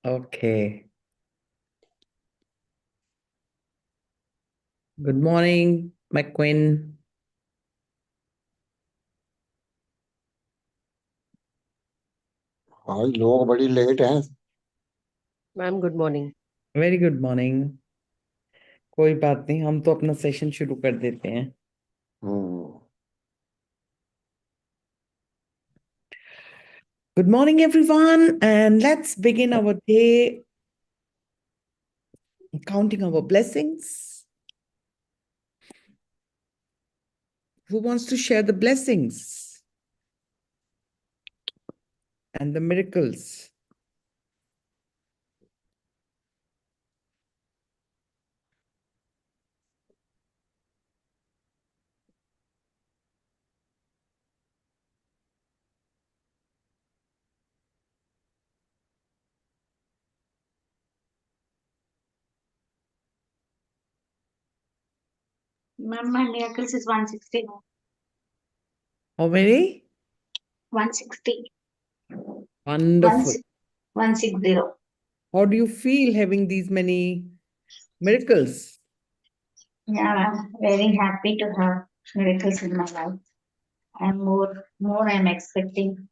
Okay. Good morning, McQueen. आज लोग बड़ी लेट हैं। Ma'am good morning. Very good morning. कोई बात नहीं, हम तो अपना सेशन शुरू कर देते हैं। Good morning, everyone, and let's begin our day counting our blessings. Who wants to share the blessings and the miracles? Ma'am, my miracles is 160. How many? 160. Wonderful. 160. How do you feel having these many miracles? Yeah, I'm very happy to have miracles in my life. And more I'm expecting.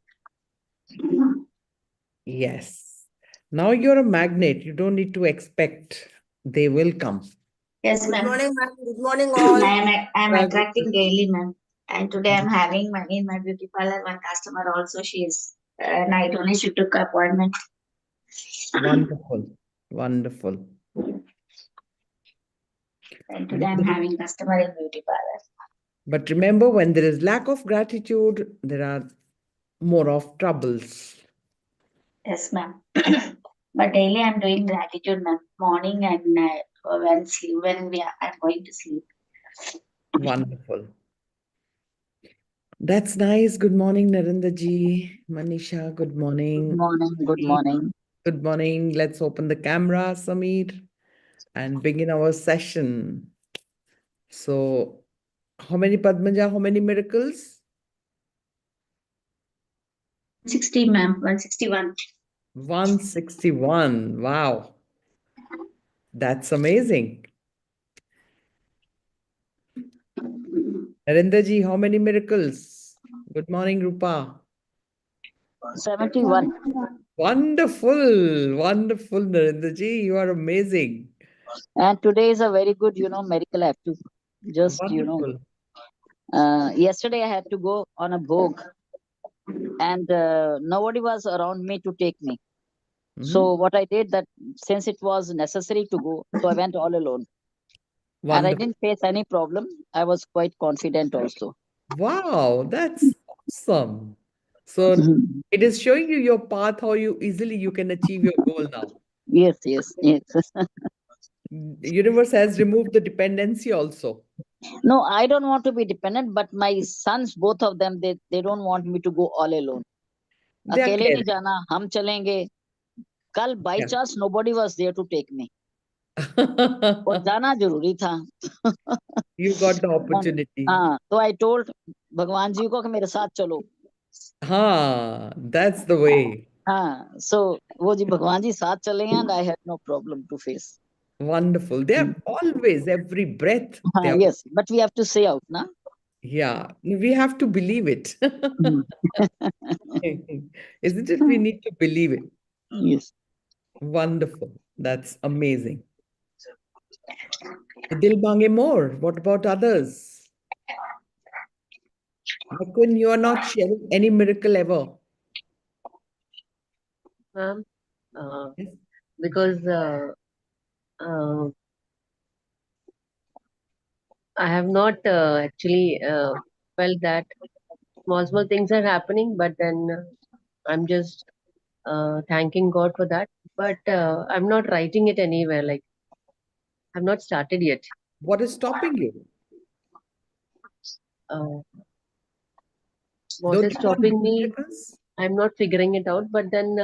Yes. Now you're a magnet. You don't need to expect. They will come. Yes, Good ma'am. morning, ma'am. Good morning, all. I'm attracting daily, ma'am. And today I'm having in my beauty parlor one customer also. She is night only. She took appointment. Wonderful. Wonderful. And today I'm having customer in beauty parlor. But remember, when there is lack of gratitude, there are more of troubles. Yes, ma'am. But daily I'm doing gratitude, ma'am. Morning and when I'm going to sleep. Wonderful. That's nice. Good morning, Narendra ji. Manisha, good morning. Good morning. Good morning. Good morning. Let's open the camera, Samir, and begin our session. So, how many Padmaja, how many miracles? 60, ma'am. 161. 161. Wow. That's amazing. Narendra ji, how many miracles? Good morning, Rupa. 71. Wonderful. Wonderful, Narendra ji. You are amazing. And today is a very good, miracle. I have to just, Wonderful. yesterday I had to go on a bhog and nobody was around me to take me. So what I did that since it was necessary to go, so I went all alone. And I didn't face any problem. I was quite confident also. Wow, that's awesome. So it is showing you your path, how easily you can achieve your goal now. Yes, yes, yes. The universe has removed the dependency also. No, I don't want to be dependent, but my sons, both of them, they don't want me to go all alone. They are अकेले नहीं caring. जाना, हम चलेंगे. कल by Yeah. chance nobody was there to take me. और जाना जरूरी था. You got the opportunity. हाँ, तो I told भगवान जी को कि मेरे साथ चलो. हाँ, that's the way. हाँ, so वो जी भगवान जी साथ चले and I had no problem to face. Wonderful. They are always, every breath. They are, Yes, but we have to say out, na? yeah, we have to believe it. Isn't it? We need to believe it. Yes. Wonderful. That's amazing. Dil bange more. What about others? Makun, you are not sharing any miracle ever. Ma'am, Yes. because I have not actually felt that small things are happening, but then I'm just thanking God for that. But I'm not writing it anywhere. Like I've not started yet. What is stopping you? What Don't is you want stopping me? miracles? I'm not figuring it out. But then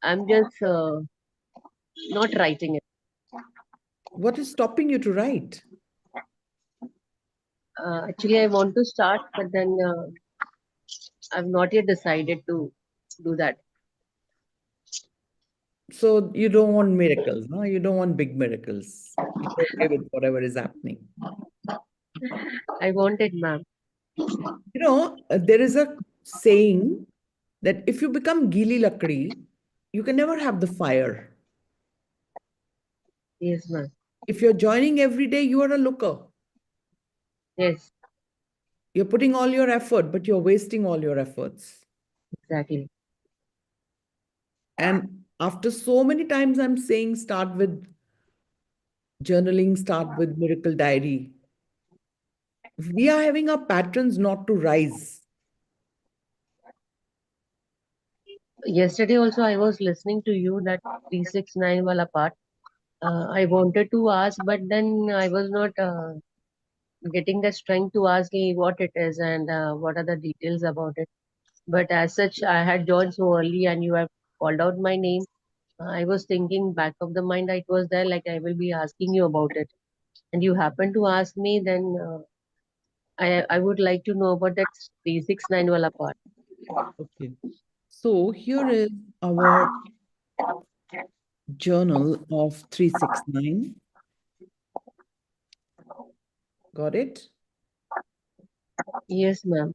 I'm just not writing it. What is stopping you to write? Actually, I want to start, but then I've not yet decided to do that. So you don't want miracles, no? You don't want big miracles. You're okay with whatever is happening. I want it, ma'am. There is a saying that if you become gili lakdi, you can never have the fire. Yes, ma'am. If you're joining every day, you are a looker. Yes, You're putting all your effort, but you're wasting all your efforts. exactly. And after so many times, I'm saying start with journaling, start with miracle diary. We are having our patterns not to rise. Yesterday also I was listening to you that 369 wala part. I wanted to ask, but then I was not getting the strength to ask what it is and what are the details about it. But as such, I had joined so early and you have called out my name. I was thinking back of the mind, it was there like I will be asking you about it. And you happen to ask me, then I would like to know about that 369 wala part. Okay. So here is our journal of 369. Got it? Yes, ma'am.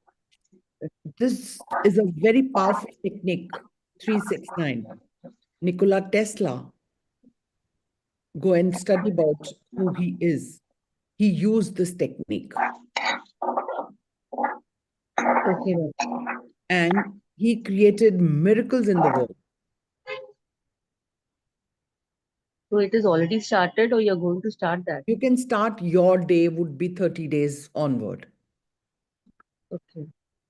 This is a very powerful technique, 369. Nikola Tesla, go and study about who he is. He used this technique Okay, ma'am. and he created miracles in the world. So it is already started, or you're going to start that? You can start your day would be 30 days onward. Okay.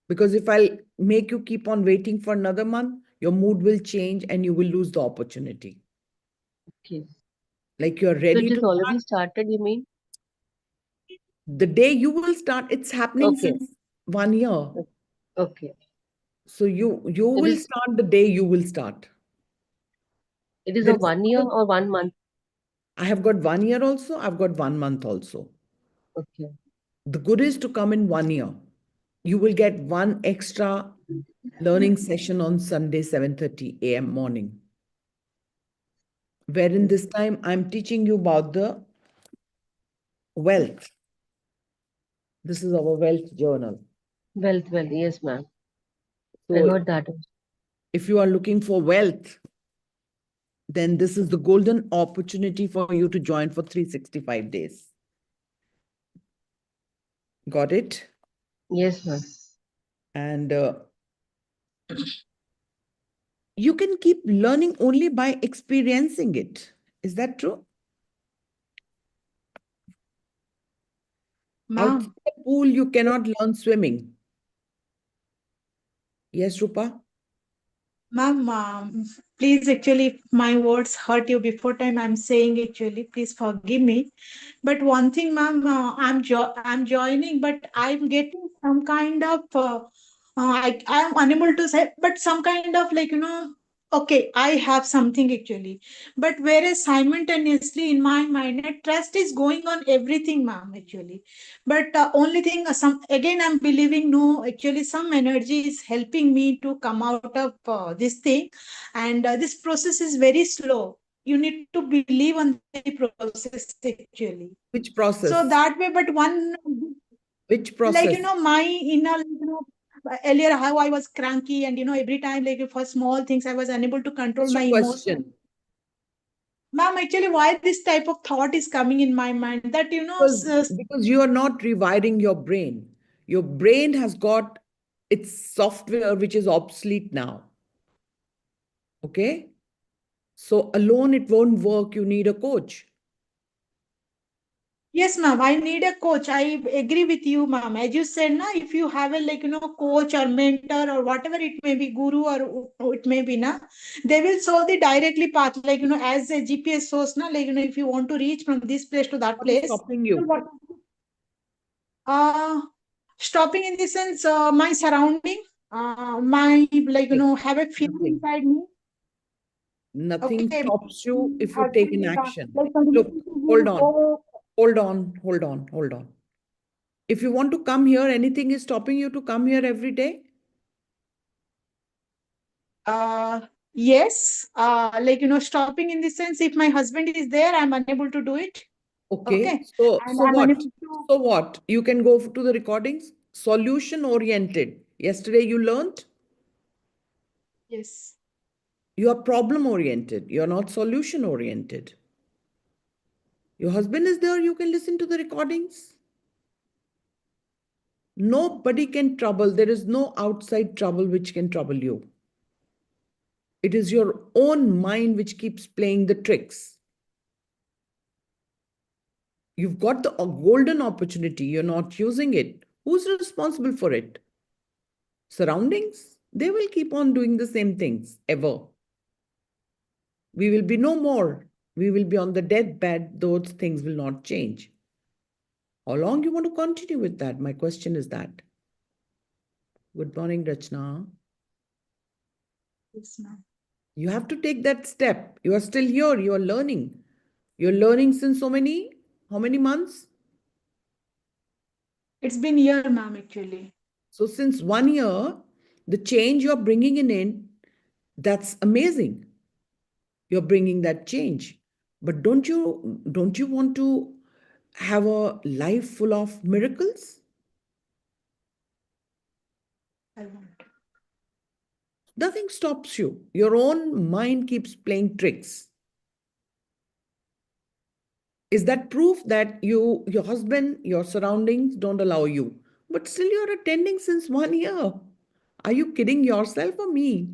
Because if I'll make you keep on waiting for another month, your mood will change and you will lose the opportunity. Okay. Like you're So ready it to is already start. started, you mean? The day you will start, it's happening Okay. since 1 year. Okay. So you It will is start the day you will start. it is There a is 1 year or 1 month? I have got 1 year also, I've got 1 month also. Okay. The good is to come in 1 year. You will get one extra learning session on Sunday, 7:30 a.m. morning. Wherein this time I'm teaching you about the wealth. This is our wealth journal. Wealth, wealth. Yes, ma'am. I So heard that. if you are looking for wealth, then this is the golden opportunity for you to join for 365 days. Got it? Yes, ma'am. And you can keep learning only by experiencing it. Is that true? Outside Ma'am, the pool, you cannot learn swimming. Yes, Rupa? ma'am, please actually, if my words hurt you before time, I'm saying actually, please forgive me. But one thing, ma'am, I'm joining, but I'm getting some kind of I am unable to say, but some kind of like okay, I have something actually. But whereas simultaneously in my mind, trust is going on everything, ma'am, actually. But only thing, some again, I'm believing no, actually, some energy is helping me to come out of this thing, and this process is very slow. You need to believe on the process actually. Which So that process? way, but one Which like process? my inner earlier how I was cranky and every time like for small things I was unable to control What's my your emotion. question? Ma'am, actually, why this type of thought is coming in my mind that Because you are not rewiring your brain. Your brain has got its software, which is obsolete now. Okay? So alone it won't work. You need a coach. yes, ma'am, I need a coach. I agree with you, ma'am. As you said, na, if you have a like coach or mentor or whatever it may be, guru or it may be, na, they will show the directly path, like as a GPS source, na, like if you want to reach from this place to that What is place, stopping you? uh stopping in the sense my surrounding, my like Nothing. have a fear Nothing. inside me. Nothing Okay, stops you if you take actually, an like, action. like some Look, relationship hold will on, go. hold on, hold on, hold on. If you want to come here, anything is stopping you to come here every day? Uh, Yes, stopping in the sense if my husband is there, I'm unable to do it. Okay. Okay. So, And so I'm what? unable to, So what? You can go to the recordings. Solution oriented. Yesterday you learned yes. you are problem oriented. You're not solution oriented. Your husband is there. You can listen to the recordings. Nobody can trouble. There is no outside trouble which can trouble you. It is your own mind which keeps playing the tricks. You've got the golden opportunity. You're not using it. Who's responsible for it? Surroundings? They will keep on doing the same things ever. We will be no more. We will be on the deathbed. Those things will not change. How long you want to continue with that? My question is that. Good morning, Rachna. Yes, ma'am. You have to take that step. You are still here. You are learning. You're learning since how many months? It's been year, ma'am, actually. So since 1 year, the change you're bringing in, that's amazing. You're bringing that change. But don't you want to have a life full of miracles? I want. Nothing stops you. Your own mind keeps playing tricks. Is that proof that your husband, your surroundings don't allow you? But still you're attending since 1 year. Are you kidding yourself or me?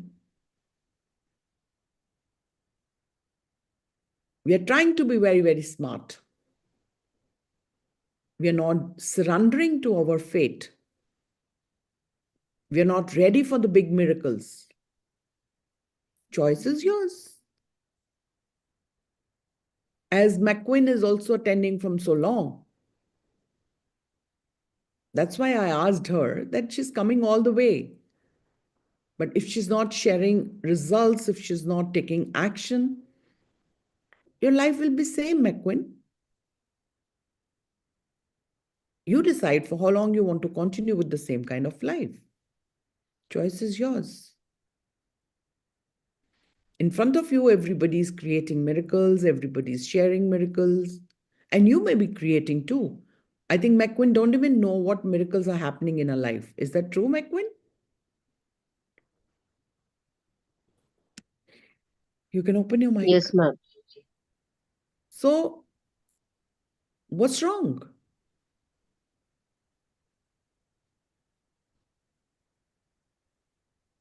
We are trying to be very, very smart. We are not surrendering to our fate. We are not ready for the big miracles. Choice is yours. As McQueen is also attending from so long. That's why I asked her that she's coming all the way. But if she's not sharing results, if she's not taking action, your life will be same, McQueen. You decide for how long you want to continue with the same kind of life. Choice is yours. In front of you, everybody is creating miracles, everybody's sharing miracles, and you may be creating too. I think McQueen don't even know what miracles are happening in her life. Is that true, McQueen? You can open your mic. Yes, ma'am. So, what's wrong?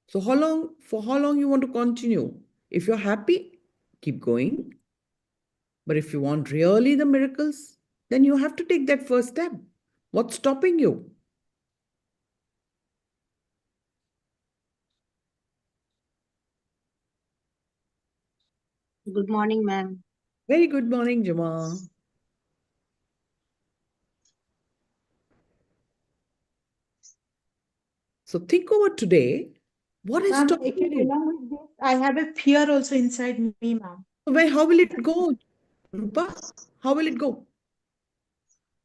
So, for how long you want to continue? If you're happy, keep going. But if you want really the miracles, then you have to take that first step. What's stopping you? Good morning, ma'am. Very good morning, Jama. So think over today. What is Ma'am, stopping actually, you? along with this, I have a fear also inside me, ma'am. How will it go, Rupa? How will it go?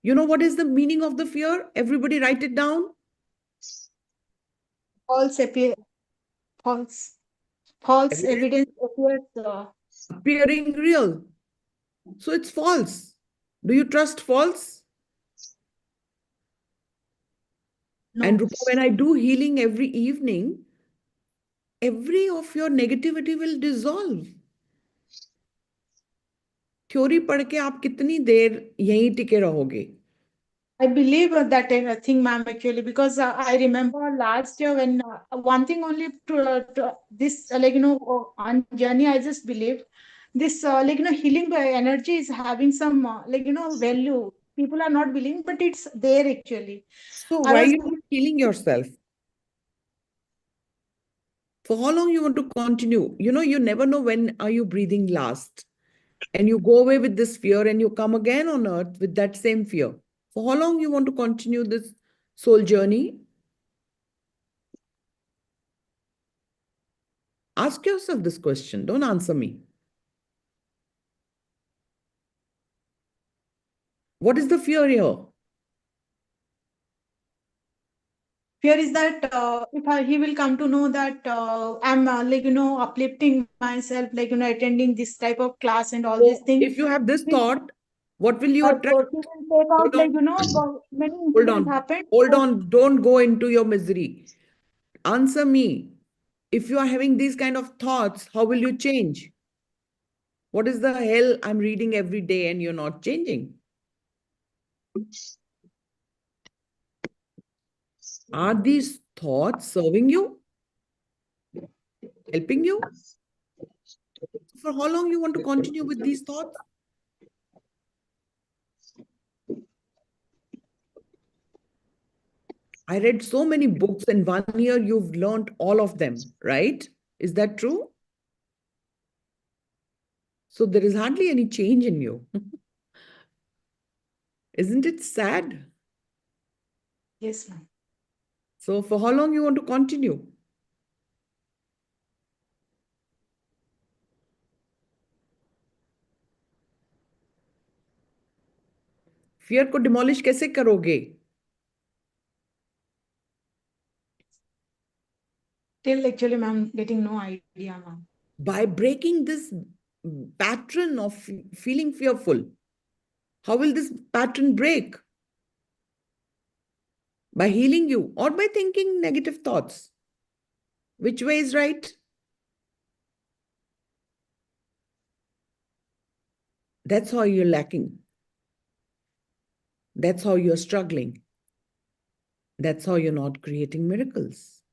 You know what is the meaning of the fear? Everybody write it down. False appear, false, false Evidence evidence appears. appearing real. So it's false. Do you trust false? And No. Rupa, when I do healing every evening, every of your negativity will dissolve. Theory पढ़ के आप कितनी देर यहीं टिके रहोगे? I believe that thing, ma'am, actually, because I remember last year when one thing only to this, on journey, I just believe this, healing by energy is having some, value. People are not believing, but it's there actually. So I why was you not healing yourself? For how long you want to continue? You never know when are you breathing last. And you go away with this fear and you come again on earth with that same fear. For how long you want to continue this soul journey? Ask yourself this question. Don't answer me. What is the fear here? fear is that he will come to know that I'm uplifting myself, attending this type of class and all these So things. if you have this He- thought, what will you attract? So he will take out, Hold on. many Hold incidents on. happened. Hold on. Don't go into your misery. Answer me. If you are having these kind of thoughts, how will you change? What is the hell I'm reading every day and you're not changing? Are these thoughts serving you? Helping you? For how long you want to continue with these thoughts? I read so many books in 1 year, you've learned all of them, right? Is that true? So there is hardly any change in you. Isn't it sad? Yes, ma'am. So for how long you want to continue? Fear को demolish कैसे करोगे? Still, actually, ma'am, getting no idea, ma'am. By breaking this pattern of feeling fearful. How will this pattern break? By healing you or by thinking negative thoughts? Which way is right? That's how you're lacking. That's how you're struggling. That's how you're not creating miracles.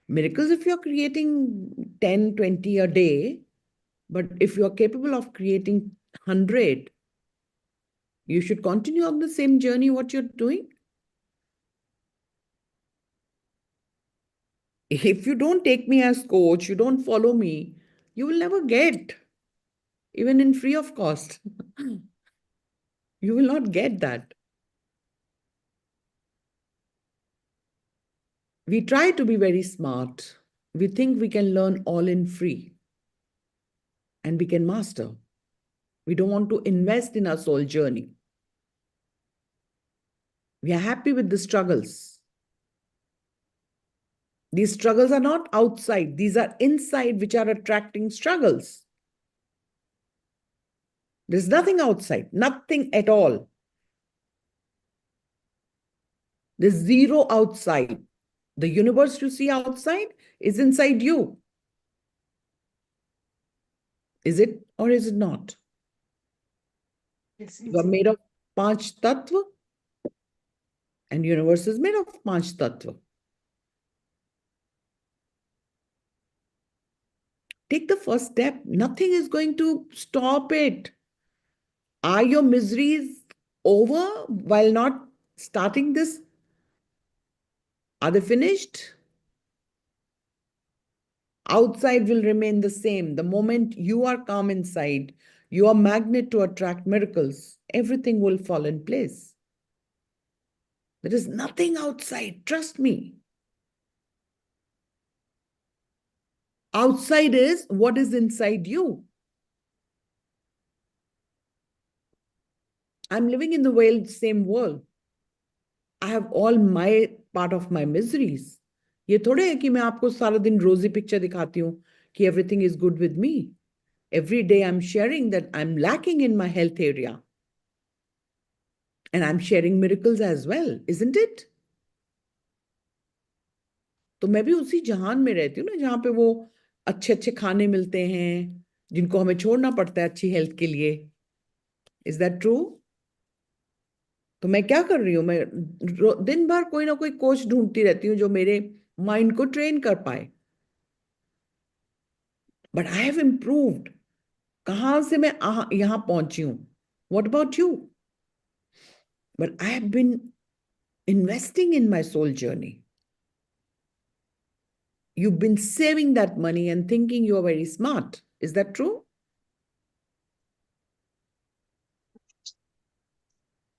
Miracles, if you're creating 10, 20 a day, but if you're capable of creating 100, you should continue on the same journey what you're doing. If you don't take me as coach, you don't follow me, you will never get, even in free of cost. You will not get that. We try to be very smart. We think we can learn all in free and we can master. We don't want to invest in our soul journey. We are happy with the struggles. These struggles are not outside, these are inside, which are attracting struggles. There's nothing outside, nothing at all. There's zero outside. The universe you see outside is inside you. Is it or is it not? Yes, You are made of Panch Tattva, and universe is made of Panch Tattva. Take the first step. Nothing is going to stop it. Are your miseries over while not starting this? Are they finished? Outside will remain the same. The moment you are calm inside, you are magnet to attract miracles. Everything will fall in place. There is nothing outside. Trust me. Outside is what is inside you. I'm living in the same world. I have all my part of my miseries. ये थोड़े है कि मैं आपको सारा दिन रोजी picture दिखाती हूँ कि everything is good with me. Every day I'm sharing that I'm lacking in my health area. And I'm sharing miracles as well, isn't it? तो मैं भी उसी जहान में रहती हूँ ना जहाँ पे वो अच्छे अच्छे खाने मिलते हैं जिनको हमें छोड़ना पड़ता है अच्छी हेल्थ के लिए. Is that true? तो मैं क्या कर रही हूँ, मैं दिन भर कोई ना कोई कोच ढूंढती रहती हूँ जो मेरे माइंड को ट्रेन कर पाए. But I have improved. कहाँ से मैं यहाँ पहुंची हूँ? What about you? But I have been investing in my soul journey. You've been saving that money and thinking you're very smart. Is that true?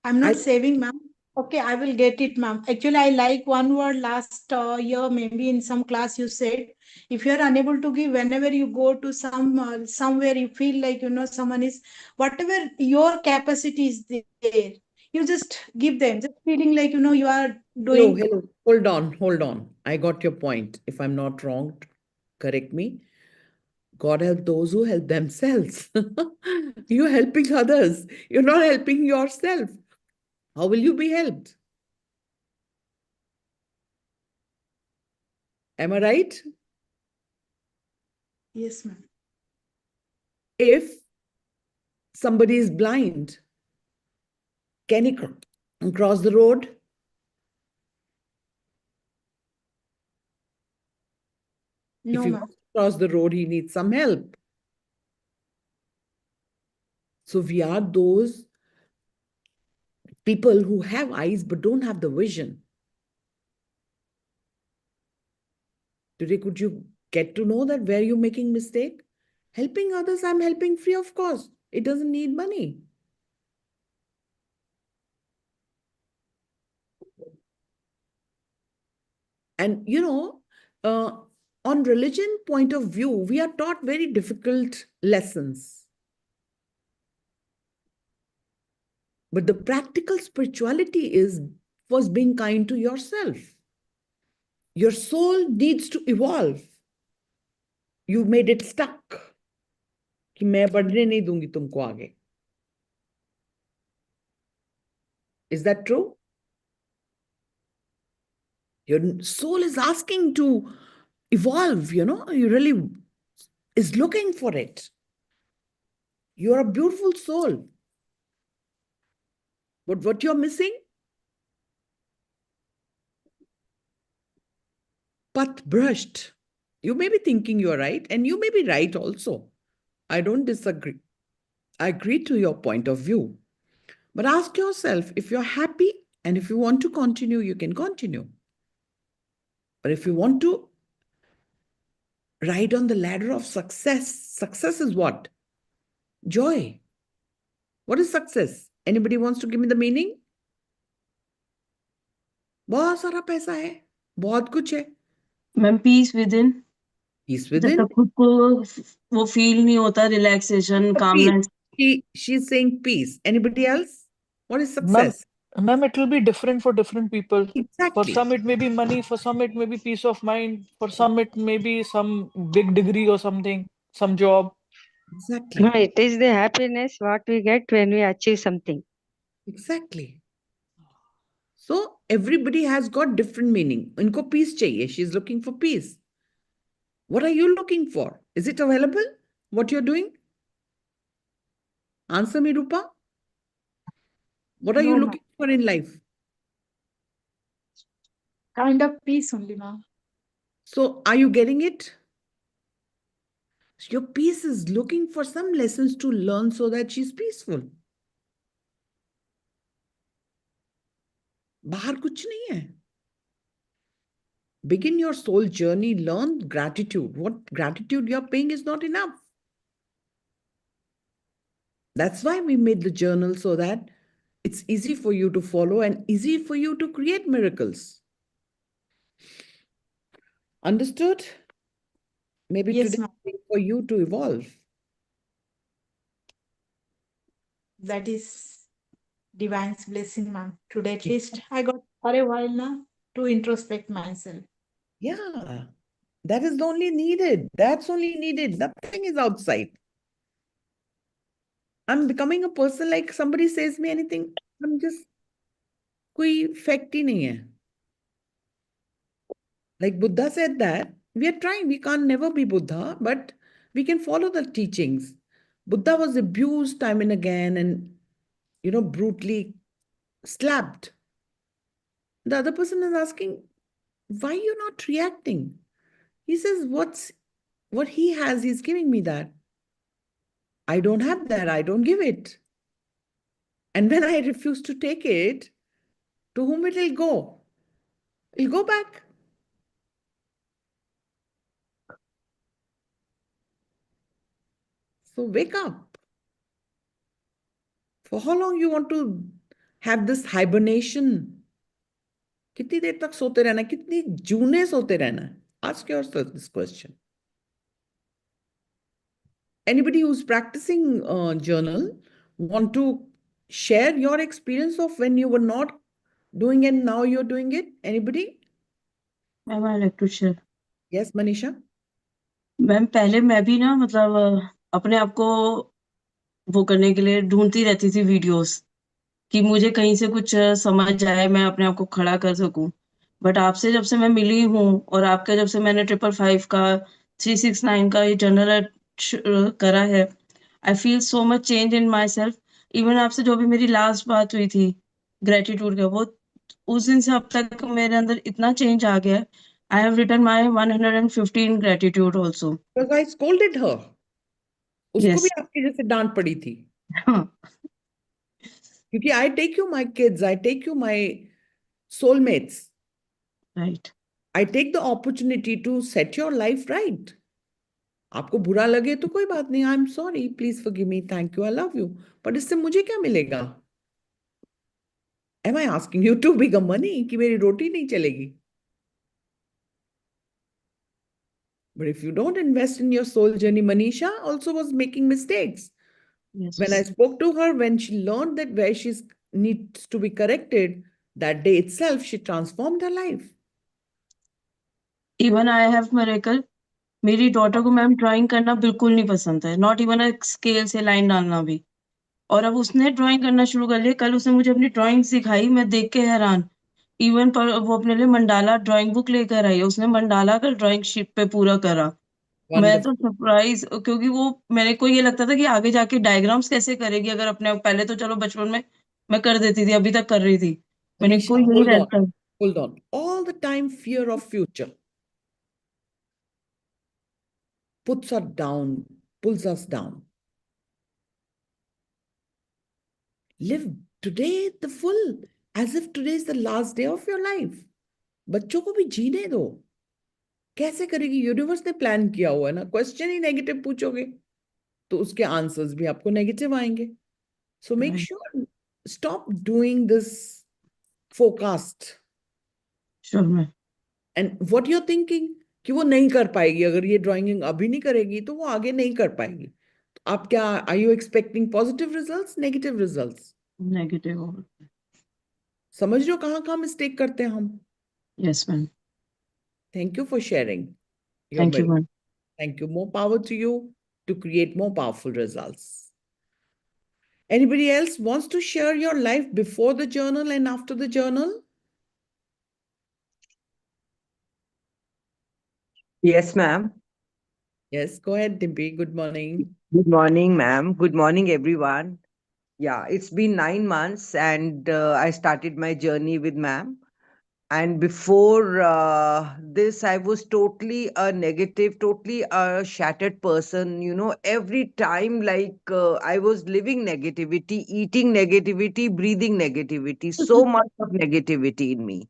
I'm not saving, ma'am. Okay, I will get it, ma'am. Actually, I like one word last year, maybe in some class you said, if you are unable to give, whenever you go to somewhere you feel like, someone is, whatever your capacity is there, you just give them, just feeling like, you are Hello, doing. hello. Hold on. I got your point. If I'm not wrong, correct me. God help those who help themselves. You're helping others. You're not helping yourself. How will you be helped? Am I right? Yes, ma'am. If somebody is blind, can he cross the road? If No, he ma'am. wants to cross the road, he needs some help. So we are those people who have eyes but don't have the vision. Today, could you get to know that where you're making mistake? Helping others, I'm helping free of cost. It doesn't need money. And on religion point of view, we are taught very difficult lessons. But the practical spirituality is first being kind to yourself. Your soul needs to evolve. You made it stuck. कि मैं बढ़ने नहीं दूंगी तुमको आगे. Is that true? Your soul is asking to evolve, you really is looking for it. You're a beautiful soul. But what you're missing? Path brushed. You may be thinking you're right, and you may be right also. I don't disagree. I agree to your point of view. But ask yourself if you're happy and if you want to continue, you can continue. But if you want to ride on the ladder of success is what? Joy. What is success? Anybody wants to give me the meaning? बहुत सारा पैसा है, बहुत कुछ है. Ma'am peace with in, Peace जब within. तक खुद को वो फील नहीं होता, relaxation, Peace. Calmness. She's saying peace. Anybody else? What is Ma'am, success? it will be different for different people. For Exactly. some, it may be money. For some, it may be peace of mind. For some, it may be some big degree or something, some job. Exactly. No, it is the happiness what we get when we achieve something. Exactly. So everybody has got different meaning. Inko peace chahiye. She's looking for peace. What are you looking for? Is it available? What you're doing? Answer me, Rupa. What are No, you ma'am. looking for in life? Kind of peace only, ma'am. So are you getting it? Your peace is looking for some lessons to learn so that she's peaceful. बाहर कुछ नहीं है. Begin your soul journey, learn gratitude. What gratitude you're paying is not enough. That's why we made the journal so that it's easy for you to follow and easy for you to create miracles. Understood? Maybe Yes, today ma'am. for you to evolve. That is divine's blessing, ma'am. Today, at least, I got for a while now to introspect myself. Yeah, that is only needed. That's only needed. Nothing is outside. I'm becoming a person like somebody says me anything. I'm just कोई fact ही नहीं है. Like Buddha said that we are trying. We can't never be Buddha, but we can follow the teachings. Buddha was abused time and again and brutally slapped. The other person is asking, why are you not reacting? He says, what he has, he's giving me that. I don't have that. I don't give it. And when I refuse to take it, to whom it will go? It'll go back. So wake up. For how long you want to have this hibernation? कितनी देर तक सोते रहना, कितनी जूने सोते रहना? Ask yourself this question. Anybody who's practicing journal want to share your experience of when you were not doing and now you're doing it? Anybody? Ma'am I like to share. Yes, Manisha? Ma'am पहले मैं भी ना मतलब अपने आप को वो करने के लिए ढूंढती रहती थी वीडियोस कि मुझे कहीं से कुछ समझ आए, मैं अपने आप को खड़ा कर सकूं। बट आपसे जब से मैं मिली हूँ और आपका जब से मैंने 555 का 369 का ये जनरल करा है, I feel so much change in my self. Even आपसे जो भी मेरी लास्ट बात हुई थी ग्रेटिट्यूड का, वो उस दिन से अब तक मेरे अंदर इतना चेंज आ गया है। I have written my 115 gratitude also. Because I scolded her. उसको भी यस। आपके जैसे डांट पड़ी थी। क्योंकि I take you my kids, I take you my soulmates. Right. I take the opportunity to set your life right. आपको बुरा लगे तो कोई बात नहीं, I am sorry, please forgive me, thank you, I love you, पर इससे मुझे क्या मिलेगा? Am I asking you to become money कि मेरी रोटी नहीं चलेगी? But if you don't invest in your soul journey, Manisha also was making mistakes. When I yes. spoke to her, when she learned that where she needs to be corrected, that day itself, she transformed her life. Even I have miracle. मेरी daughter को ma'am drawing करना बिल्कुल नहीं पसंद है, not even a scale से line डालना भी। और अब उसने ड्राइंग करना शुरू कर लिया। कल उसने मुझे अपनी ड्राइंग सिखाई, मैं देख के हैरान। इवन पर वो अपने लिए मंडाला ड्राइंग बुक लेकर आई है, उसने मंडाला का ड्राइंग शीट पे पूरा करा। मैं तो Wonderful. सरप्राइज, क्योंकि वो मेरे को ये लगता था कि आगे जाके डायग्राम्स कैसे करेगी, अगर अपने आप पहले तो चलो बचपन में मैं कर देती थी, अभी तक कर रही थी। मैंने Manisha, को यही hold on, रहता है। hold on. All the time, fear of future puts us down, pulls us down. Live today the full, as if today is the last day of your life. बच्चों को भी जीने दो। कैसे करेगी? यूनिवर्स ने प्लान किया हुआ है ना। क्वेश्चन ही नेगेटिव पूछोगे तो उसके आंसर्स भी आपको नेगेटिव आएंगे। So make right. Sure, stop doing this forecast sure ma'am. And what you are thinking कि वो नहीं कर पाएगी। अगर ये ड्राइंग अभी नहीं करेगी तो वो आगे नहीं कर पाएगी। तो आप क्या, are you expecting positive results, negative results? Negative और। समझ रहे हो कहाँ कहाँ मिस्टेक करते हैं हम? Yes ma'am. Thank you for sharing your thank you merit. Ma'am. Thank you. More power to you to create more powerful results. Anybody else wants to share your life before the journal and after the journal? Yes, ma'am. Yes, go ahead, Dimpi. Good morning. Good morning, ma'am. Good morning, everyone. Yeah, it's been 9 months and I started my journey with ma'am. And before this, I was totally a negative, totally a shattered person. You know, every time, like I was living negativity, eating negativity, breathing negativity, so much of negativity in me.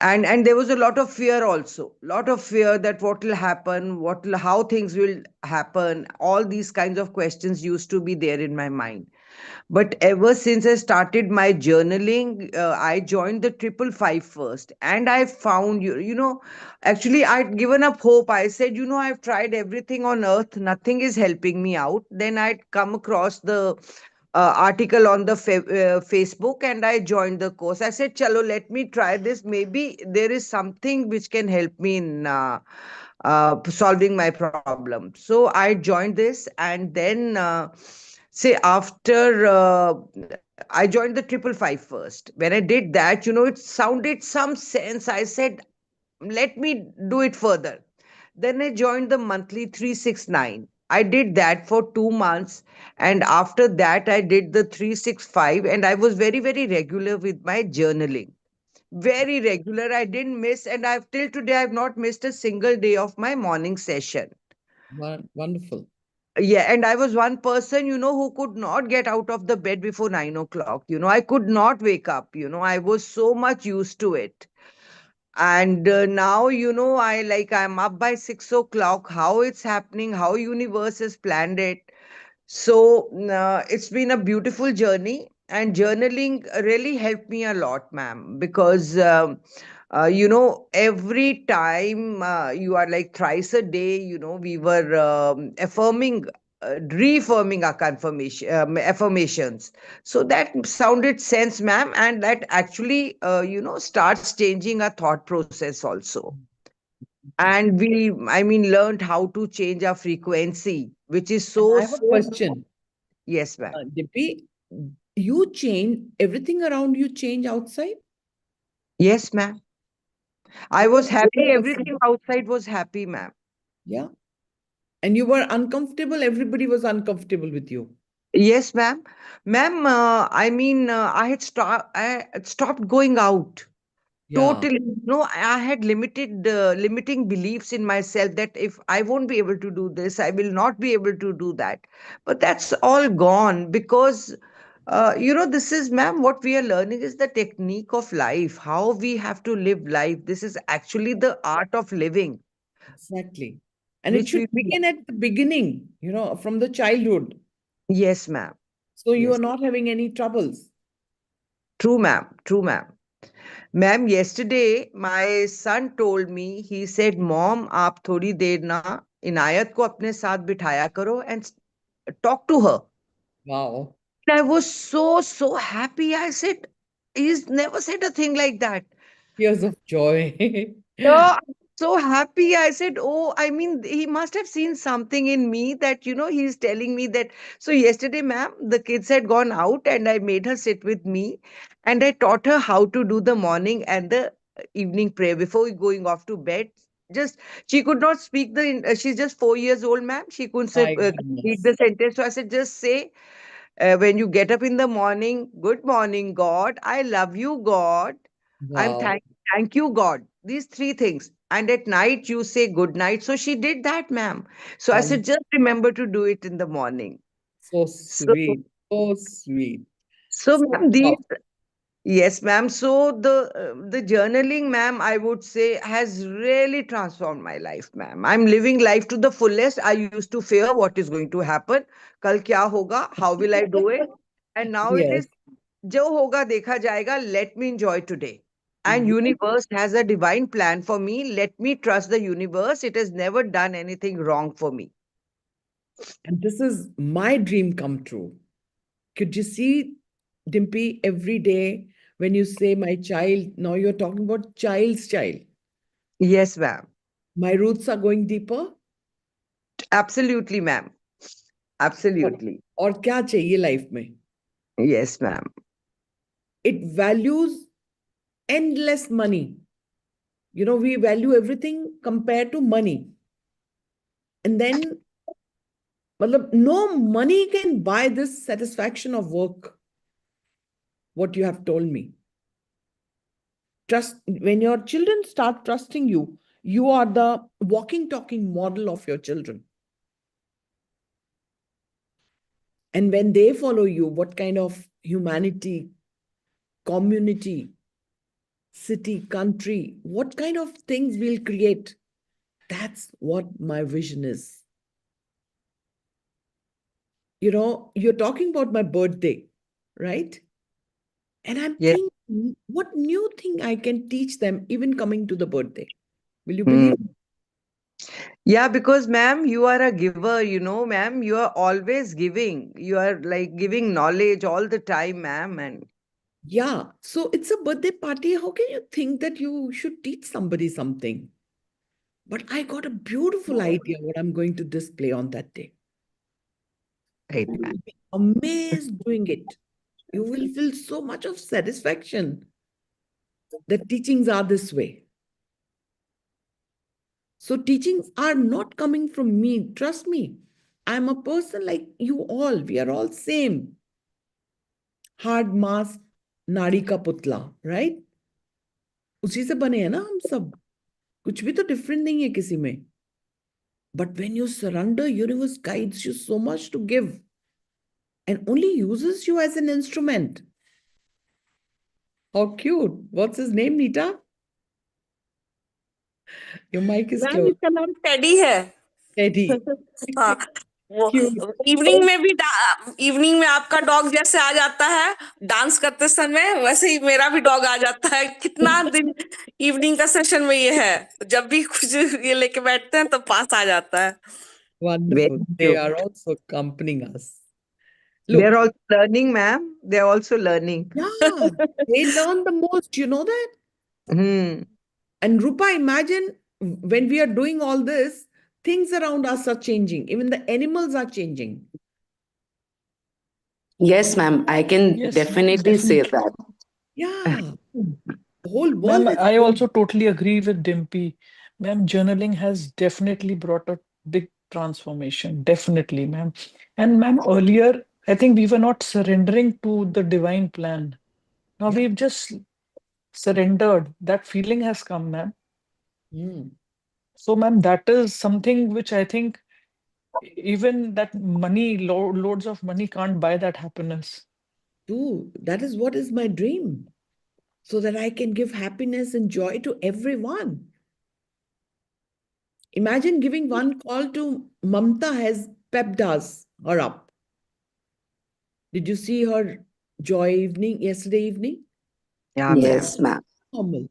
And there was a lot of fear also, lot of fear that what will happen, how things will happen, all these kinds of questions used to be there in my mind. But ever since I started my journaling, I joined the 555 first, and I found, actually I'd given up hope. I said, I've tried everything on earth, nothing is helping me out. Then I'd come across the article on the Facebook, and I joined the course. I said, chalo, let me try this. Maybe there is something which can help me in solving my problem. So I joined this, and then say after I joined the 555 first. When I did that, it sounded some sense. I said, let me do it further. Then I joined the monthly 369. I did that for 2 months. And after that, I did the 365. And I was very, very regular with my journaling. Very regular. I didn't miss. And I've till today, I've not missed a single day of my morning session. Wonderful. Yeah, and I was one person, who could not get out of the bed before 9 o'clock. I could not wake up. I was so much used to it. And now, I'm up by 6 o'clock. How it's happening, how universe has planned it. So it's been a beautiful journey, and journaling really helped me a lot, ma'am, because every time you are like thrice a day, we were affirming reaffirming our affirmations. So that sounded sense, ma'am, and that actually, starts changing our thought process also. And we, I mean, learned how to change our frequency, which is And so, I have a so. question. Yes, ma'am. Dippy, you change everything around you change outside? Yes, ma'am. I You was were happy. always the Everything same. outside was happy, ma'am. Yeah. And you were uncomfortable. Everybody was uncomfortable with you. Yes, ma'am. Ma'am, I mean, I had stopped going out. Yeah. Totally. No, I had limiting beliefs in myself that if I won't be able to do this, I will not be able to do that. But that's all gone because, this is, ma'am, what we are learning is the technique of life, how we have to live life. This is actually the art of living, Exactly. And it which should we, begin at the beginning, from the childhood. yes, ma'am. So you are Yes. not having any troubles. True, ma'am. True, ma'am. Ma'am, yesterday my son told me, he said, Mom, आप थोड़ी देर ना इनायत को अपने साथ बिठाया करो and talk to her. Wow. I was so, so happy. I said, he's never said a thing like that. Tears of joy. No, I'm so happy. I said, oh, I mean, he must have seen something in me that, he's telling me that. So, yesterday, ma'am, the kids had gone out and I made her sit with me and I taught her how to do the morning and the evening prayer before going off to bed. Just, she could not speak she's just 4 years old, ma'am. She couldn't say, My read goodness. the sentence. So, I said, just say, when you get up in the morning, good morning, God. I love you, God. I'm Wow. thank you, God. These three things. And at night, you say good night. So she did that, ma'am. So I Wow. said, just remember to do it in the morning. So So, sweet. So sweet. so, So ma'am, these, wow. yes, ma'am. So the journaling, ma'am, I would say has really transformed my life, ma'am. I'm living life to the fullest. I used to fear what is going to happen. Kal kya hoga? How will I do it? And now it Yes. is जो होगा देखा जाएगा. Let me enjoy today. And Yes. universe has a divine plan for me. Let me trust the universe. It has never done anything wrong for me. And this is my dream come true. Could you see, Dimpy, every day when you say my child, now you're talking about child's child. Yes, ma'am. My roots are going deeper. Absolutely, ma'am. और Absolutely. और क्या चाहिए life में? Yes, ma'am. It values endless money. We value everything compared to money. And then, no money can buy this satisfaction of work, what you have told me. Trust, when your children start trusting you, you are the walking, talking model of your children. And when they follow you, what kind of humanity, community, city, country, what kind of things we'll create? That's what my vision is. You're talking about my birthday, right? And I'm Yes. thinking, what new thing I can teach them even coming to the birthday? Will you Hmm. believe? Yeah, because ma'am, you are a giver, ma'am. You are always giving. You are like giving knowledge all the time, ma'am. And Yeah. So it's a birthday party. How can you think that you should teach somebody something? But I got a beautiful idea what I'm going to display on that day. right, You ma'am. will be amazed doing it. You will feel so much of satisfaction that teachings are this way. So teachings are not coming from me. Trust me. I'm a person like you all. We are all same. Hard mask, नाड़ी का पुतला, right? उसी से बने हैं ना हम सब. कुछ भी तो different नहीं है किसी में. But when you surrender, universe guides you so much to give and only uses you as an instrument. How cute. What's his name, Nita? Your mic is ma'am closed. इसका नाम टेडी है। Teddy. हाँ, वो Cute. Evening में भी evening में आपका dog जैसे आ जाता है डांस करते समय, वैसे ही मेरा भी डॉग आ जाता है। कितना दिन इवनिंग का सेशन में ये है, जब भी कुछ ये लेके बैठते हैं तो पास आ जाता है। Wonderful. They cute. are also accompanying us. They're Look, also learning, ma'am. They're also learning. yeah, they learn the most, you know that? Hmm. And Rupa, imagine when we are doing all this, things around us are changing. Even the animals are changing. Yes, ma'am. I can Yes, definitely say definitely. that. Yeah, the whole Ma'am, world is I also changing. totally agree with Dimpy. Ma'am, journaling has definitely brought a big transformation. Definitely, ma'am. And ma'am, earlier, I think we were not surrendering to the divine plan. Now Yeah. we've just surrendered. That feeling has come, ma'am. Mm. So, ma'am, that is something which I think even that money, loads of money can't buy that happiness. Too, that is what is my dream. So that I can give happiness and joy to everyone. Imagine giving one call to Mamta has pepped us her up. Did you see her joy evening yesterday evening? Yeah, ma'am. Yes, ma'am. Normal.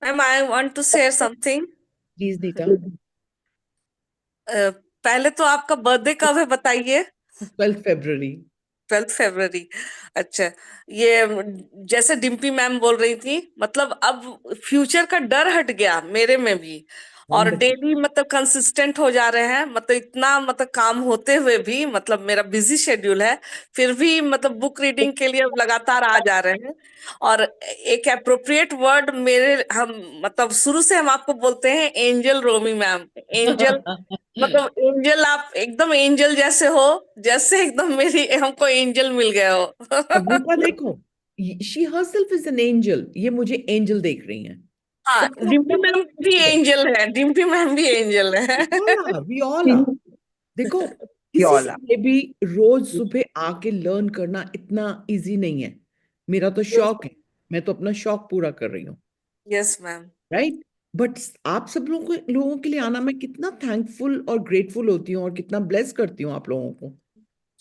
Ma'am, I want to share something. Please, Nita. पहले तो आपका birthday कब है बताइए? 12th February. 12 फरवरी। अच्छा, ये जैसे Dimpy ma'am बोल रही थी, मतलब अब फ्यूचर का डर हट गया मेरे में भी, और Wonderful. डेली मतलब कंसिस्टेंट हो जा रहे हैं, मतलब इतना मतलब काम होते हुए भी, मतलब मेरा बिजी शेड्यूल है, फिर भी मतलब बुक रीडिंग के लिए अब लगातार आ जा रहे हैं। और एक अप्रोप्रिएट वर्ड मेरे, हम मतलब शुरू से हम आपको बोलते हैं एंजल रोमी मैम, एंजल, मतलब एंजल, आप एकदम एंजल जैसे हो, जैसे एकदम मेरी हमको एंजल मिल गया हो। अब रूपा देखो, she herself is an angel. ये मुझे एंजल देख रही हैं। हाँ, सबका डिम्पी अपना मैम भी अपना है। एंजल है, डिम्पी मैम भी एंजल है। We all are. देखो, किसी Yola. के लिए भी रोज सुबह आके लर्न करना इतना इजी नहीं है। मेरा तो शौक है, मैं तो अपना शौक पूरा कर रही हूँ, यस मैम। राइट? बट आप सब लोगों के लिए आना, मैं कितना थैंकफुल और ग्रेटफुल होती हूँ और कितना ब्लेस करती हूँ आप लोगों को।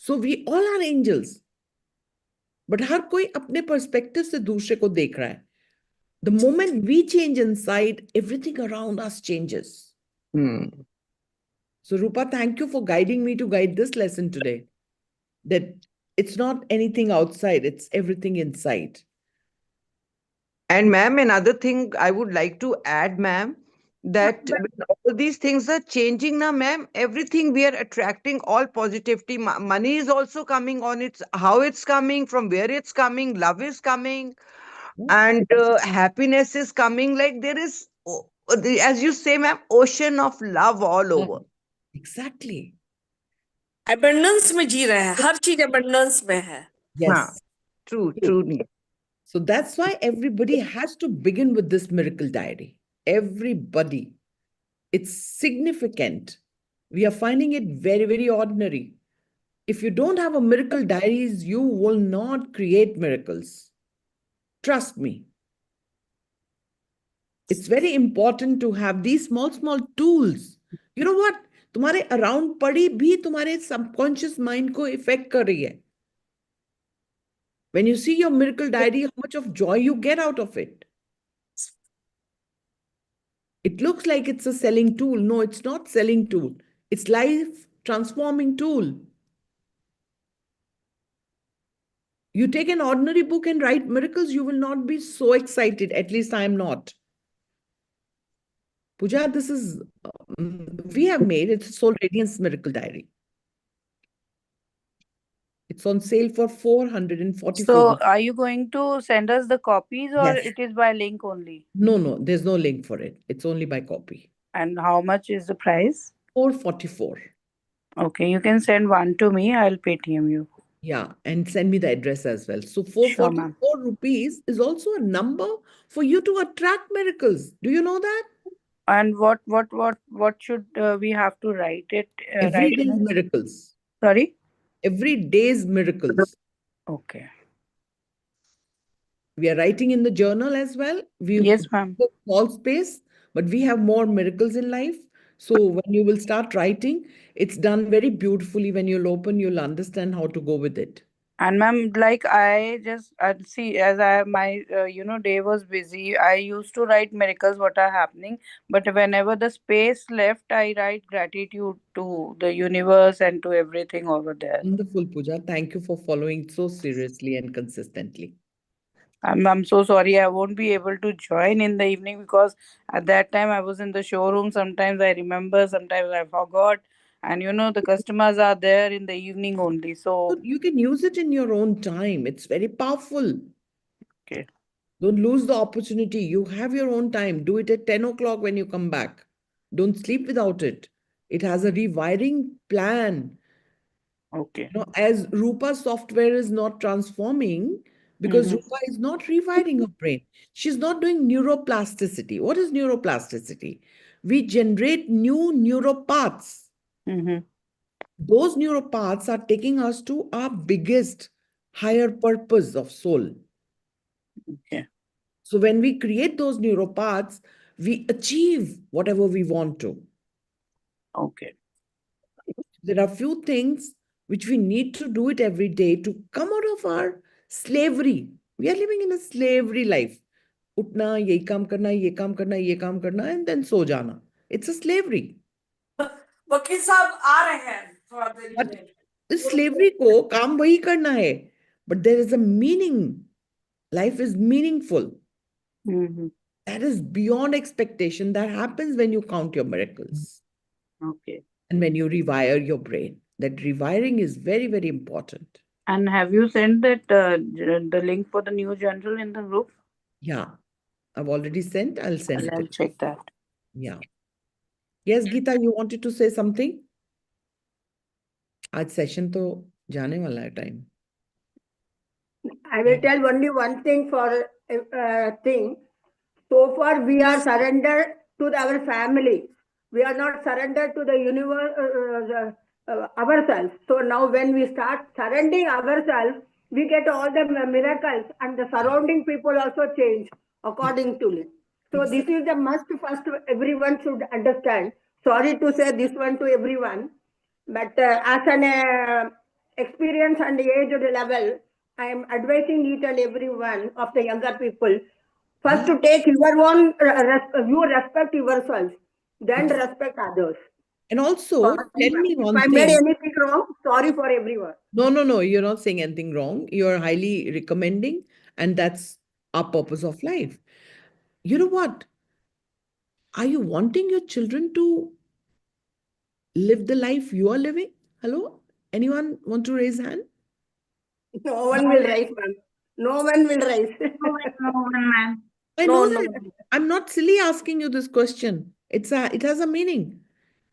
So we all are angels, but हर कोई अपने पर्सपेक्टिव से दूसरे को देख रहा है। The moment we change inside, everything around us changes. Hmm. So, Rupa, thank you for guiding me to guide this lesson today. That it's not anything outside, it's everything inside. And ma'am, another thing I would like to add, ma'am, that when all these things are changing now, ma'am, everything we are attracting, all positivity. Money is also coming on its, how it's coming, from where it's coming, love is coming, and happiness is coming. Like there is, as you say, ma'am, ocean of love all over. Exactly. Abundance में जी रहे हैं, हर चीज abundance में है। Yes. True, True. true. So that's why everybody has to begin with this miracle diary. Everybody. It's significant. We are finding it very, very ordinary. If you don't have a miracle diaries, you will not create miracles. Trust me. It's very important to have these small, small tools. You know what? तुम्हारे around पड़ी भी तुम्हारे subconscious mind को effect कर रही है. When you see your miracle diary, how much of joy you get out of it. It looks like it's a selling tool. No, it's not selling tool. It's life transforming tool. You take an ordinary book and write miracles, you will not be so excited. At least I am not. Pooja, this is, we have made it Soul Radiance Miracle Diary. It's on sale for 444 So, rupees. are you going to send us the copies or Yes. it is by link only? No, there's no link for it. It's only by copy. And how much is the price? 444. Okay, you can send one to me. I'll Paytm you. Yeah, and send me the address as well. So Sure, ma'am. 444 rupees is also a number for you to attract miracles. Do you know that? And what should we have to write it? Every Write day's in it? miracles. Sorry? Every day's miracles. Okay. We are writing in the journal as well. We Yes, ma'am. small space, but we have more miracles in life. So when you will start writing, it's done very beautifully. When you'll open, you'll understand how to go with it. And ma'am, like I just see as I my day was busy. I used to write miracles what are happening, but whenever the space left, I write gratitude to the universe and to everything over there. Wonderful, Pooja. Thank you for following so seriously and consistently. I'm so sorry I won't be able to join in the evening because at that time I was in the showroom. Sometimes I remember, sometimes I forgot. And the customers are there in the evening only. So So you can use it in your own time. It's very powerful. okay. Don't lose the opportunity. You have your own time. Do it at 10 o'clock when you come back. Don't sleep without it. It has a rewiring plan. Okay. As Rupa software is not transforming because Mm-hmm. Rupa is not rewiring her brain. She's not doing neuroplasticity. What is neuroplasticity? We generate new neuropaths. Mm-hmm. Those neuropaths are taking us to our biggest, higher purpose of soul. Okay. So when we create those neuropaths, we achieve whatever we want to. Okay. There are few things which we need to do it every day to come out of our slavery. We are living in a slavery life. उठना, ये काम करना, ये काम करना, ये काम करना, and then सो जाना. It's a slavery. वकील साहब आ रहे हैं थोड़ा देर But में। इस slavery को काम वही करना है. But there is a meaning. Life is meaningful. Mm-hmm. That is beyond expectation. That happens when you count your miracles. Okay. And when you rewire your brain. That rewiring is very, very important. And have you sent that the link for the new journal in the group? Yeah, I've already sent. I'll send it. I'll check that. Yeah. Yes, Geeta, you wanted to say something? आज session तो जाने वाला है time. I will tell only one thing for thing. So far, we are surrendered to our family. We are not surrendered to the universe, ourselves. So now, when we start surrendering ourselves, we get all the miracles, and the surrounding people also change according to it. So this is the must first everyone should understand. Sorry to say this one to everyone, but as an experience and age level, I am advising each and every one of the younger people first to take your own, you respect yourself, then respect others. And also, tell me If one I made thing. anything wrong, sorry for everyone. No, you're not saying anything wrong. You're highly recommending, and that's our purpose of life. You know what? Are you wanting your children to live the life you are living? Hello? Anyone want to raise hand? No one will rise, ma'am. No one will rise. No one, ma'am. I No, know no. that. I'm not silly asking you this question. It has a meaning.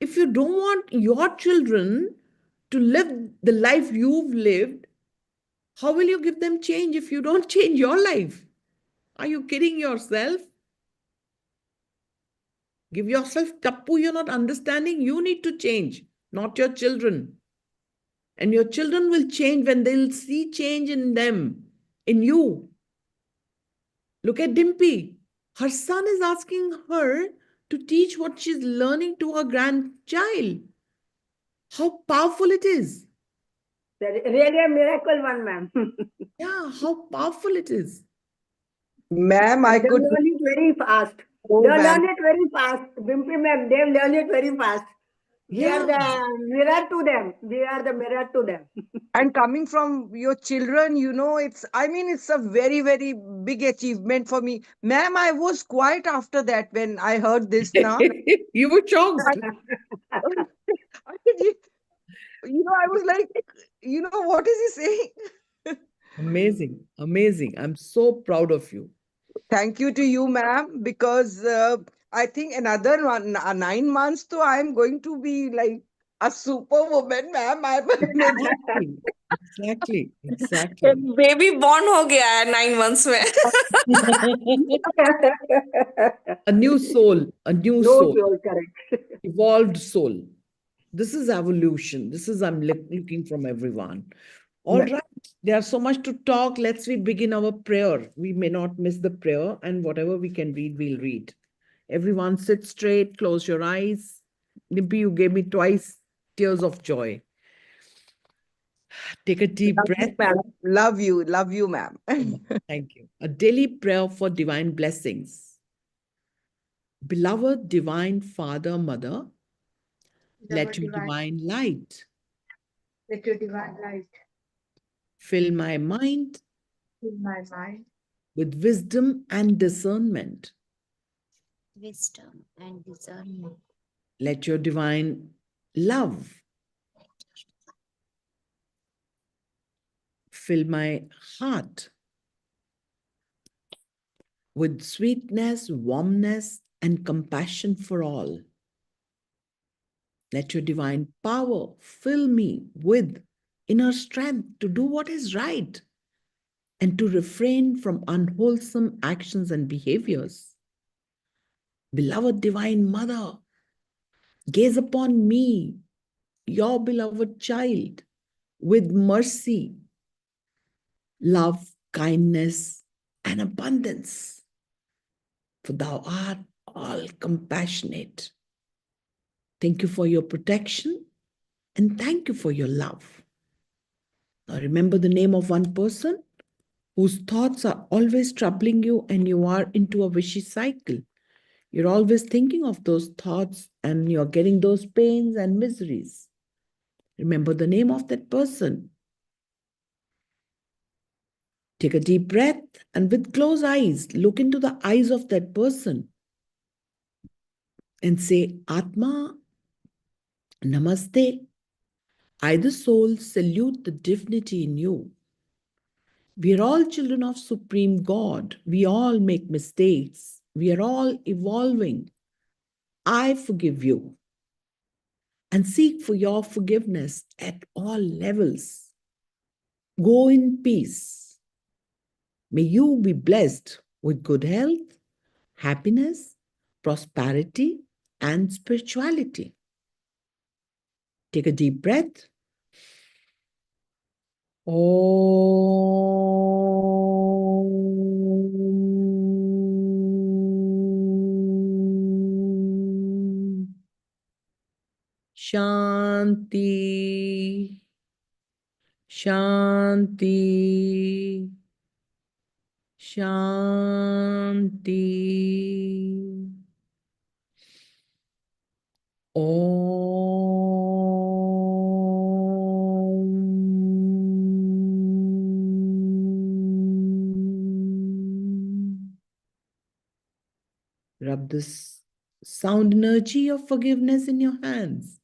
If you don't want your children to live the life you've lived, how will you give them change if you don't change your life? Are you kidding yourself? Give yourself tappu, you're not understanding. You need to change, not your children. And your children will change when they'll see change in them, in you. Look at Dimpy. Her son is asking her to teach what she's learning to her grandchild. How powerful it is. Really a miracle one, ma'am. Yeah, how powerful it is. Ma'am, I They could learn it very fast. oh, They ma'am. learn it very fast. Bimpy ma'am, they learn it very fast. We are Yeah. the mirror to them. We are the mirror to them. And coming from your children, it's a very, very big achievement for me. Ma'am, I was quiet after that when I heard this now. You were shocked. I was like, what is he saying? Amazing. Amazing. I'm so proud of you. Thank you to you, ma'am, because I think another 9 months, so I'm going to be like a superwoman, ma'am. I'm amazing. Exactly. Baby born हो गया है 9 months में। A new soul, a new No soul, soul, correct. evolved soul. This is evolution. This is I'm looking from everyone. All Ma- right. There's so much to talk. Let's we begin our prayer. We may not miss the prayer, and whatever we can read, we'll read. Everyone sit straight, close your eyes. Nippy, you gave me twice tears of joy. Take a deep Love you, breath. ma'am. Love you, ma'am. Thank you. A daily prayer for divine blessings. Beloved Divine Father, Mother, let your divine light Let your divine light fill my mind fill my mind with wisdom and discernment. Wisdom and discernment. Let your divine love fill my heart with sweetness, warmness, and compassion for all. Let your divine power fill me with inner strength to do what is right and to refrain from unwholesome actions and behaviors. Beloved Divine Mother, gaze upon me, your beloved child, with mercy, love, kindness, and abundance. For thou art all compassionate. Thank you for your protection and thank you for your love. Now remember the name of one person whose thoughts are always troubling you and you are into a vicious cycle. You're always thinking of those thoughts and you're getting those pains and miseries. Remember the name of that person. Take a deep breath and with closed eyes, look into the eyes of that person and say, Atma, Namaste. I, the soul, salute the divinity in you. We are all children of Supreme God. We all make mistakes. We are all evolving. I forgive you and seek for your forgiveness at all levels. Go in peace. May you be blessed with good health, happiness, prosperity, and spirituality. Take a deep breath. Om Shanti. Shanti. Shanti. Om. Rub this sound energy of forgiveness in your hands.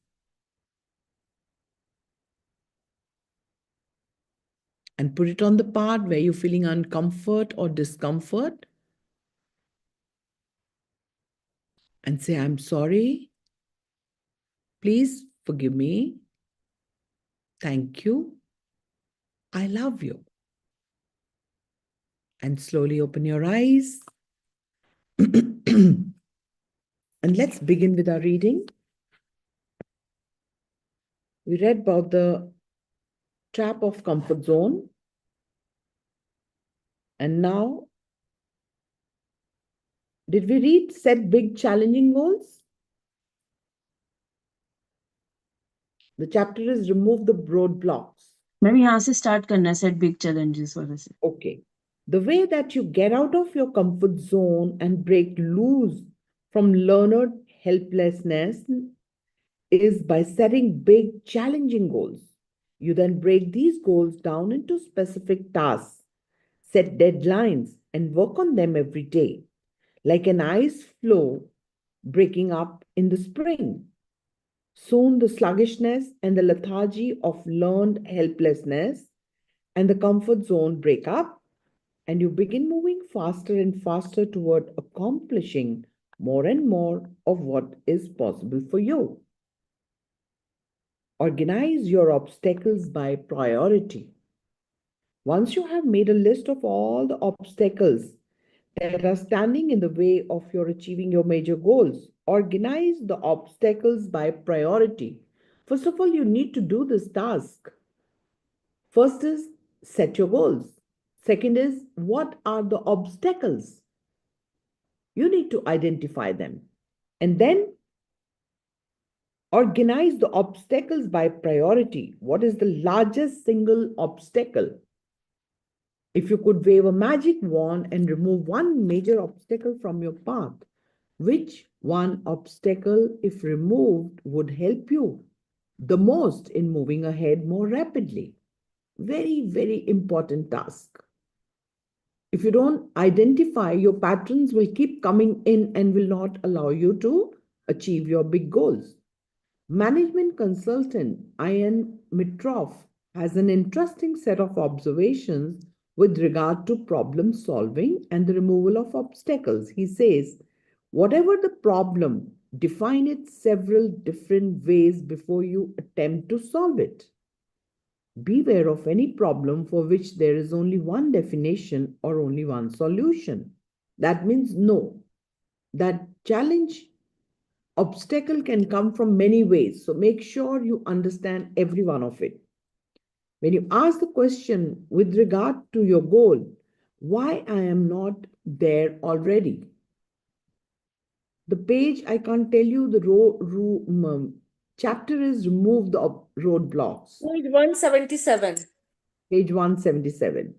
And put it on the part where you're feeling uncomfort or discomfort. And say, I'm sorry. Please forgive me. Thank you. I love you. And slowly open your eyes. And let's begin with our reading. We read about the trap of comfort zone. And now, did we read set big challenging goals? The chapter is remove the roadblocks. Ma'am यहाँ से start करना है set big challenges वाले से. Okay. The way that you get out of your comfort zone and break loose from learned helplessness is by setting big challenging goals. You then break these goals down into specific tasks, set deadlines, and work on them every day, like an ice floe breaking up in the spring. Soon the sluggishness and the lethargy of learned helplessness and the comfort zone break up, and you begin moving faster and faster toward accomplishing more and more of what is possible for you. Organize your obstacles by priority. Once you have made a list of all the obstacles that are standing in the way of your achieving your major goals, organize the obstacles by priority. First of all, you need to do this task. First is set your goals. Second is what are the obstacles? You need to identify them. And then Organize the obstacles by priority. What is the largest single obstacle? If you could wave a magic wand and remove one major obstacle from your path, which one obstacle, if removed, would help you the most in moving ahead more rapidly? Very, very important task. If you don't identify, your patterns will keep coming in and will not allow you to achieve your big goals. Management consultant Ian Mitroff has an interesting set of observations with regard to problem solving and the removal of obstacles. He says, whatever the problem, define it several different ways before you attempt to solve it. Beware of any problem for which there is only one definition or only one solution. That means no. That challenge obstacle can come from many ways. So make sure you understand every one of it. When you ask the question with regard to your goal, why I am not there already? The page, I can't tell you, the chapter is remove the roadblocks. Page 177. Page 177.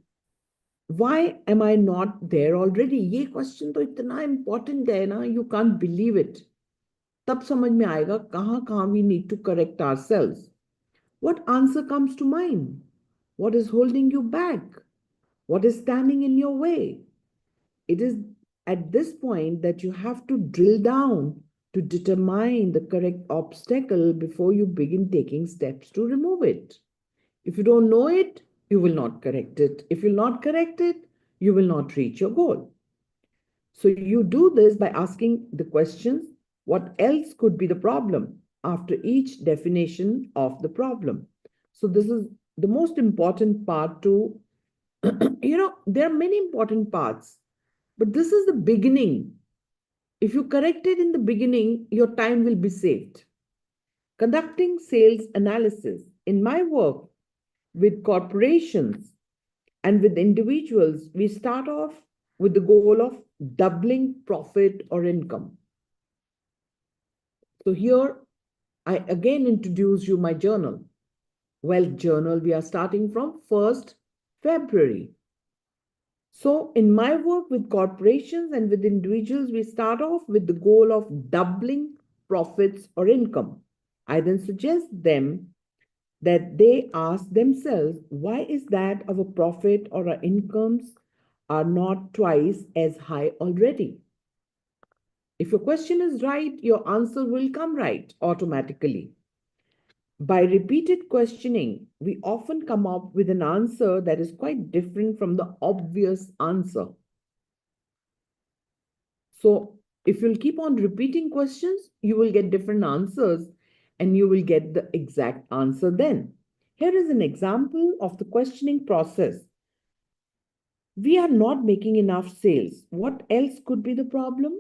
Why am I not there already? ये question तो इतना important है ना, you can't believe it. तब समझ में आएगा कहाँ we need to correct ourselves. What answer comes to mind? What is holding you back? What is standing in your way? It is at this point that you have to drill down to determine the correct obstacle before you begin taking steps to remove it. If you don't know it, you will not correct it. If you'll not correct it, you will not reach your goal. So you do this by asking the questions, what else could be the problem, after each definition of the problem. So this is the most important part to, there are many important parts, but this is the beginning. If you correct it in the beginning, your time will be saved. Conducting sales analysis. In my work with corporations and with individuals, we start off with the goal of doubling profit or income. So here, I again introduce you my journal. Wealth journal, we are starting from 1st February. So in my work with corporations and with individuals, we start off with the goal of doubling profits or income. I then suggest them that they ask themselves, why is that our profit or our incomes are not twice as high already? If your question is right, your answer will come right automatically. By repeated questioning, we often come up with an answer that is quite different from the obvious answer. So if you'll keep on repeating questions, you will get different answers and you will get the exact answer then. Here is an example of the questioning process. We are not making enough sales. What else could be the problem?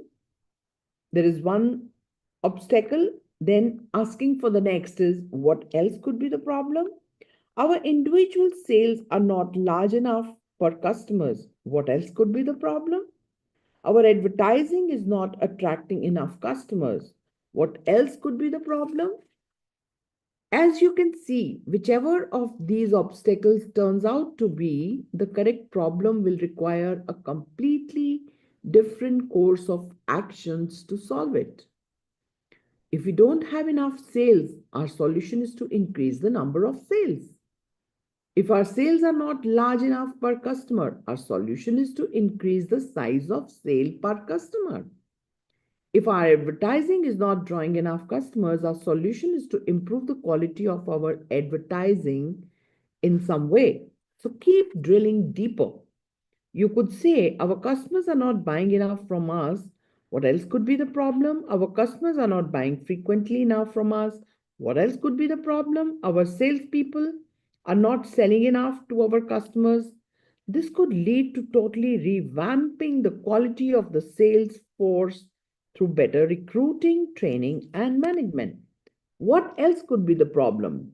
There is one obstacle. Then asking for the next is, what else could be the problem? Our individual sales are not large enough for customers. What else could be the problem? Our advertising is not attracting enough customers. What else could be the problem? As you can see, whichever of these obstacles turns out to be, the correct problem will require a completely different course of actions to solve it. If we don't have enough sales, our solution is to increase the number of sales. If our sales are not large enough per customer, our solution is to increase the size of sale per customer. If our advertising is not drawing enough customers, our solution is to improve the quality of our advertising in some way. So keep drilling deeper. You could say our customers are not buying enough from us. What else could be the problem? Our customers are not buying frequently enough from us. What else could be the problem? Our salespeople are not selling enough to our customers. This could lead to totally revamping the quality of the sales force through better recruiting, training, and management. What else could be the problem?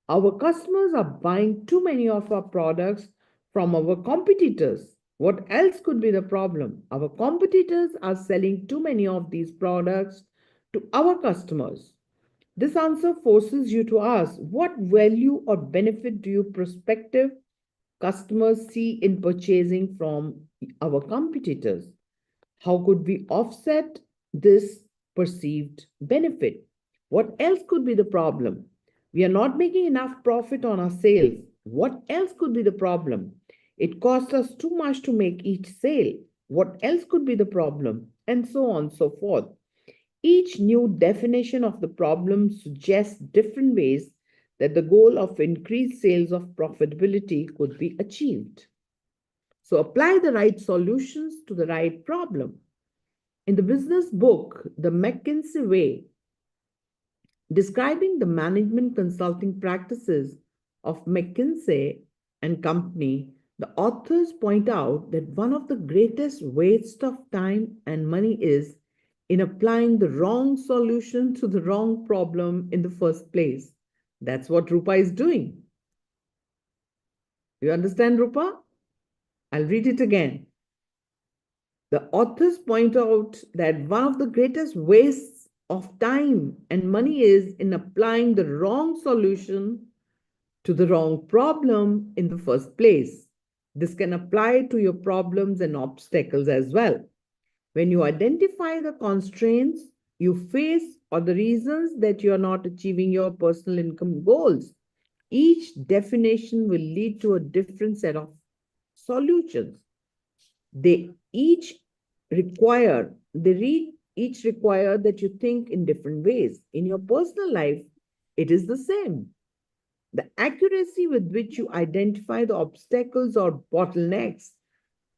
Our customers are buying too many of our products from our competitors. What else could be the problem? Our competitors are selling too many of these products to our customers. This answer forces you to ask, what value or benefit do you prospective customers see in purchasing from our competitors? How could we offset this perceived benefit? What else could be the problem? We are not making enough profit on our sales. What else could be the problem? It costs us too much to make each sale. What else could be the problem? And so on and so forth. Each new definition of the problem suggests different ways that the goal of increased sales of profitability could be achieved. So apply the right solutions to the right problem. In the business book, The McKinsey Way, describing the management consulting practices of McKinsey and Company, the authors point out that one of the greatest waste of time and money is in applying the wrong solution to the wrong problem in the first place. That's what Rupa is doing. You understand, Rupa? I'll read it again. The authors point out that one of the greatest wastes of time and money is in applying the wrong solution to the wrong problem in the first place. This can apply to your problems and obstacles as well. When you identify the constraints you face or the reasons that you are not achieving your personal income goals, each definition will lead to a different set of solutions. They each each require that you think in different ways. In your personal life, it is the same. The accuracy with which you identify the obstacles or bottlenecks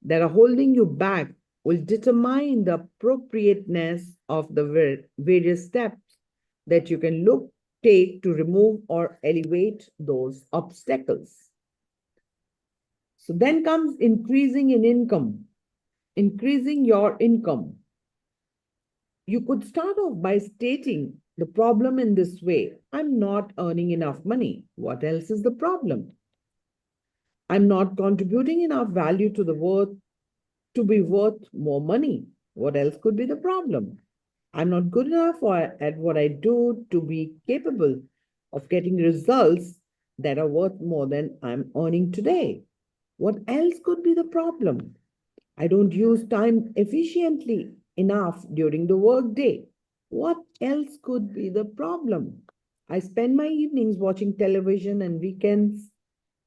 that are holding you back will determine the appropriateness of the various steps that you can take to remove or elevate those obstacles. So then comes increasing in income. Increasing your income. You could start off by stating the problem in this way. I'm not earning enough money. What else is the problem? I'm not contributing enough value to the worth to be worth more money. What else could be the problem? I'm not good enough at what I do to be capable of getting results that are worth more than I'm earning today. What else could be the problem? I don't use time efficiently enough during the workday. What else could be the problem? I spend my evenings watching television and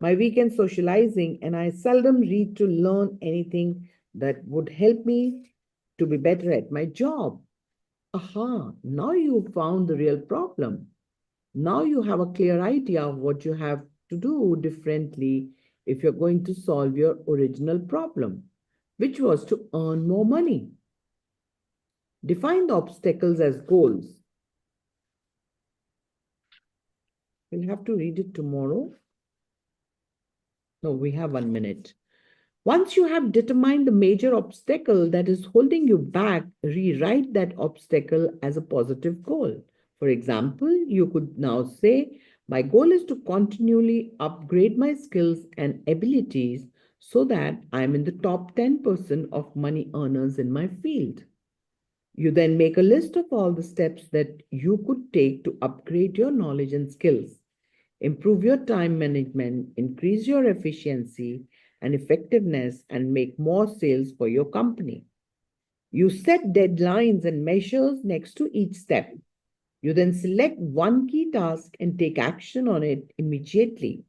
my weekends socializing, and I seldom read to learn anything that would help me to be better at my job. Aha, now you've found the real problem. Now you have a clear idea of what you have to do differently if you're going to solve your original problem, which was to earn more money. Define the obstacles as goals. We'll have to read it tomorrow. No, we have 1 minute. Once you have determined the major obstacle that is holding you back, rewrite that obstacle as a positive goal. For example, you could now say, my goal is to continually upgrade my skills and abilities so that I'm in the top 10% of money earners in my field. You then make a list of all the steps that you could take to upgrade your knowledge and skills, improve your time management, increase your efficiency and effectiveness, and make more sales for your company. You set deadlines and measures next to each step. You then select one key task and take action on it immediately.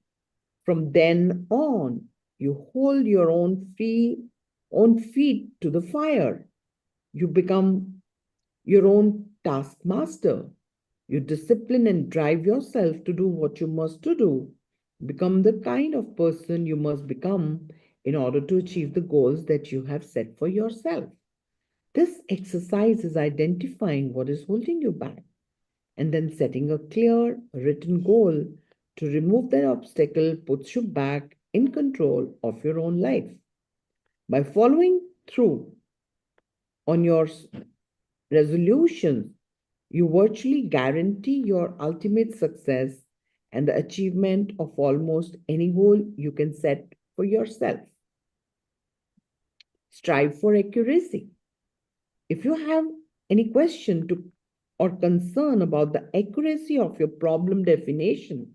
From then on, you hold your own feet to the fire. You become your own taskmaster. You discipline and drive yourself to do what you must to do. Become the kind of person you must become in order to achieve the goals that you have set for yourself. This exercise is identifying what is holding you back and then setting a clear written goal to remove that obstacle puts you back in control of your own life. By following through on your resolutions, you virtually guarantee your ultimate success and the achievement of almost any goal you can set for yourself. Strive for accuracy. If you have any question to or concern about the accuracy of your problem definition,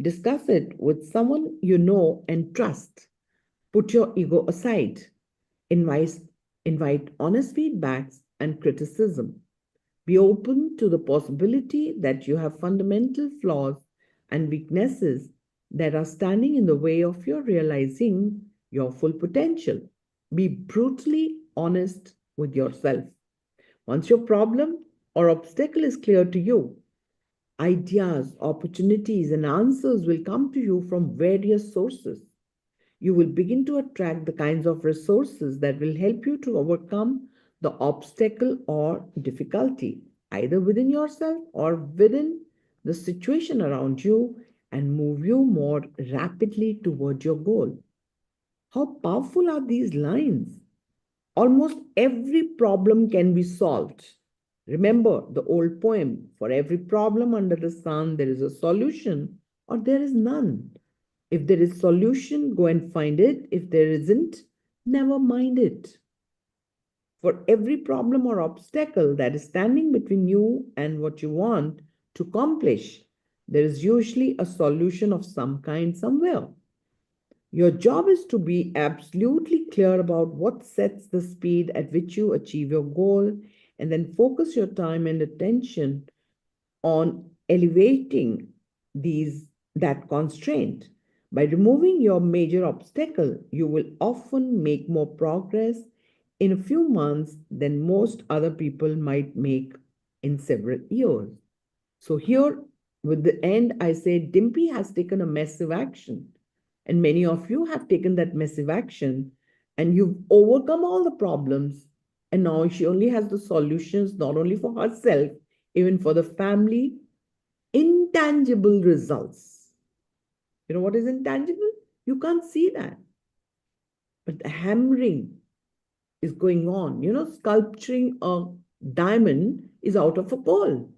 discuss it with someone you know and trust. Put your ego aside. Invite, invite honest feedbacks and criticism. Be open to the possibility that you have fundamental flaws and weaknesses that are standing in the way of your realizing your full potential. Be brutally honest with yourself. Once your problem or obstacle is clear to you, ideas, opportunities, and answers will come to you from various sources. You will begin to attract the kinds of resources that will help you to overcome the obstacle or difficulty, either within yourself or within the situation around you, and move you more rapidly toward your goal. How powerful are these lines? Almost every problem can be solved. Remember the old poem, for every problem under the sun, there is a solution or there is none. If there is solution, go and find it. If there isn't, never mind it. For every problem or obstacle that is standing between you and what you want to accomplish, there is usually a solution of some kind somewhere. Your job is to be absolutely clear about what sets the speed at which you achieve your goal, and then focus your time and attention on elevating that constraint. By removing your major obstacle, you will often make more progress in a few months than most other people might make in several years. So here, with the end, I say Dimpy has taken a massive action. And many of you have taken that massive action and you've overcome all the problems. And now she only has the solutions, not only for herself, even for the family. Intangible results. You know what is intangible? You can't see that. But the hammering is going on. You know, sculpturing a diamond is out of a coal.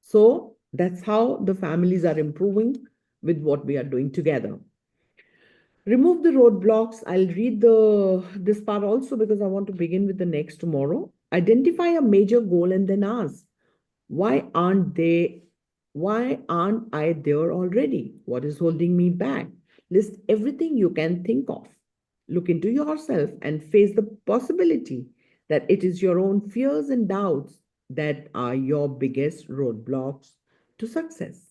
So that's how the families are improving with what we are doing together. Remove the roadblocks. I'll read this part also because I want to begin with the next tomorrow. Identify a major goal and then ask, why aren't I there already? What is holding me back? List everything you can think of. Look into yourself and face the possibility that it is your own fears and doubts that are your biggest roadblocks to success.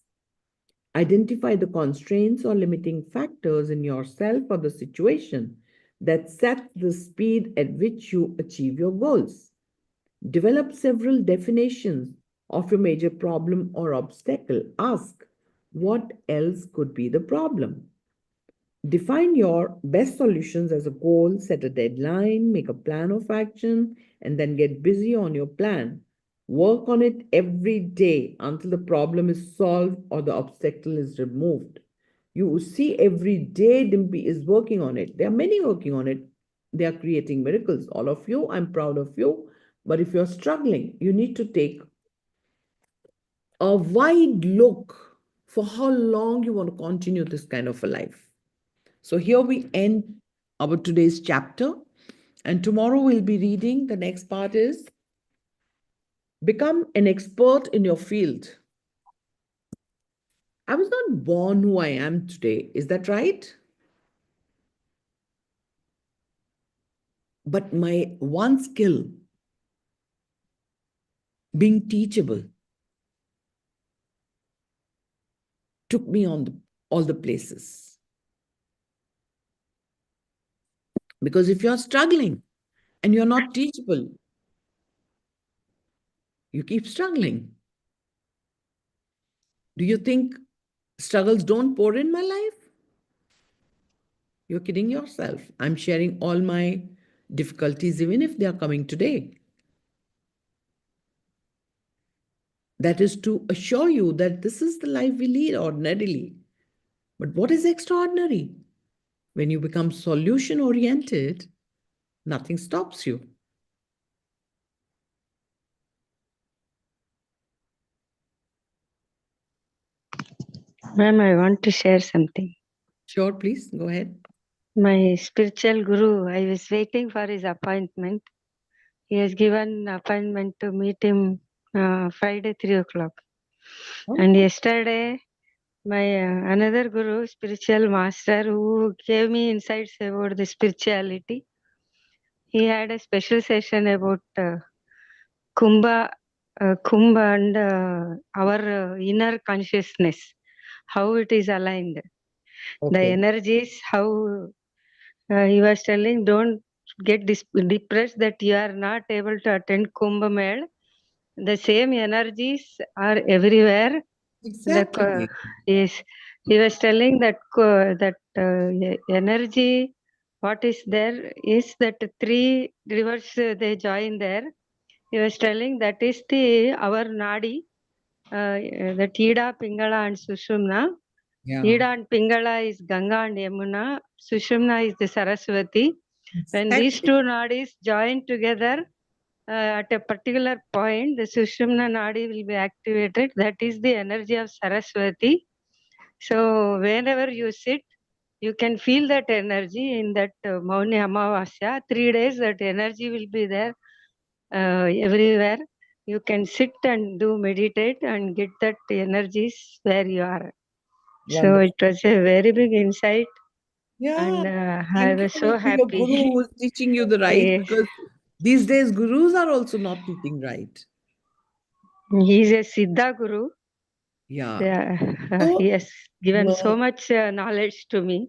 Identify the constraints or limiting factors in yourself or the situation that set the speed at which you achieve your goals. Develop several definitions of your major problem or obstacle. Ask, what else could be the problem? Define your best solutions as a goal, set a deadline, make a plan of action, and then get busy on your plan. Work on it every day until the problem is solved or the obstacle is removed. You see, every day Dimpy is working on it. There are many working on it. They are creating miracles. All of you, I'm proud of you. But if you're struggling, you need to take a wide look for how long you want to continue this kind of a life. So here we end our today's chapter. And tomorrow we'll be reading, the next part is become an expert in your field. I was not born who I am today. Is that right? But my one skill, being teachable, took me on all the places. Because if you're struggling and you're not teachable, you keep struggling. Do you think struggles don't pour in my life? You're kidding yourself. I'm sharing all my difficulties, even if they are coming today. That is to assure you that this is the life we lead ordinarily. But what is extraordinary? When you become solution oriented, nothing stops you. Ma'am, I want to share something. Sure, please go ahead. My spiritual guru, I was waiting for his appointment. he has given appointment to meet him Friday 3 o'clock. And yesterday, my another guru, spiritual master, who gave me insights about the spirituality, he had a special session about Kumbha, Kumbha and our inner consciousness, how it is aligned. The energies, how he was telling, don't get depressed that you are not able to attend Kumbh Mela. The same energies are everywhere. Exactly. Yes, he was telling that energy, what is there is that three rivers they join there. He was telling that is our nadi, the Ida, Pingala, and Sushumna. Ida and Pingala is Ganga and Yamuna. Sushumna is the Saraswati. When these two nadis join together at a particular point, the Sushumna nadi will be activated. That is the energy of Saraswati. So whenever you sit, you can feel that energy in that Mauni Amavasya. 3 days that energy will be there everywhere. You can sit and do meditate and get that energies where you are. So it was a very big insight. Yeah. And I Thank you was so to your happy. guru who is teaching you the right, Yes. because these days gurus are also not teaching right. He is a Siddha Guru. Yeah. He has given so much knowledge to me.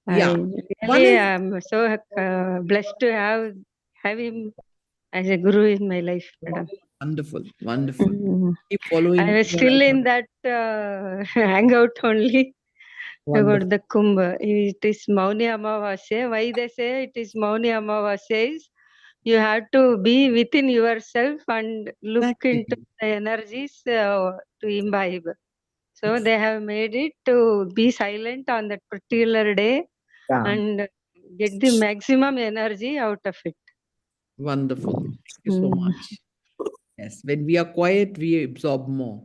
Yeah. I really am so blessed to have him as a guru in my life, madam. Wonderful, wonderful. Keep following. I was still in that hangout only about the Kumbh. It is Mauni Amavasya. Why they say it is Mauni Amavasya is you have to be within yourself and look into the energies to imbibe. So they have made it to be silent on that particular day and get the maximum energy out of it. Wonderful. Thank you so much. Yes, when we are quiet, we absorb more.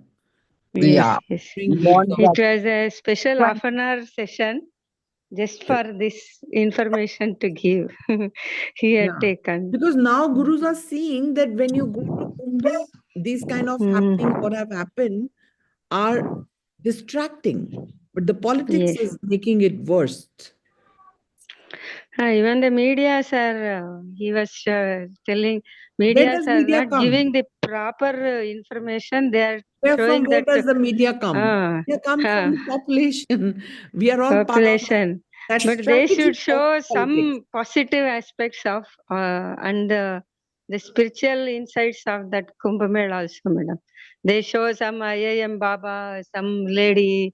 Yes, yes. It was a special half an hour session just for this information to give. He had taken. Because now gurus are seeing that when you go to Kumbh, these kind of happenings, what have happened, are distracting. But the politics is making it worse. Even the medias are, he was telling, Where medias does are media not come? giving the proper information. They are Where showing where that. does the media come? They come from the population. We are all part of that But they should strategy of show politics. some positive aspects of and the spiritual insights of that Kumbh Mela also, madam. They show some IIM Baba, some lady,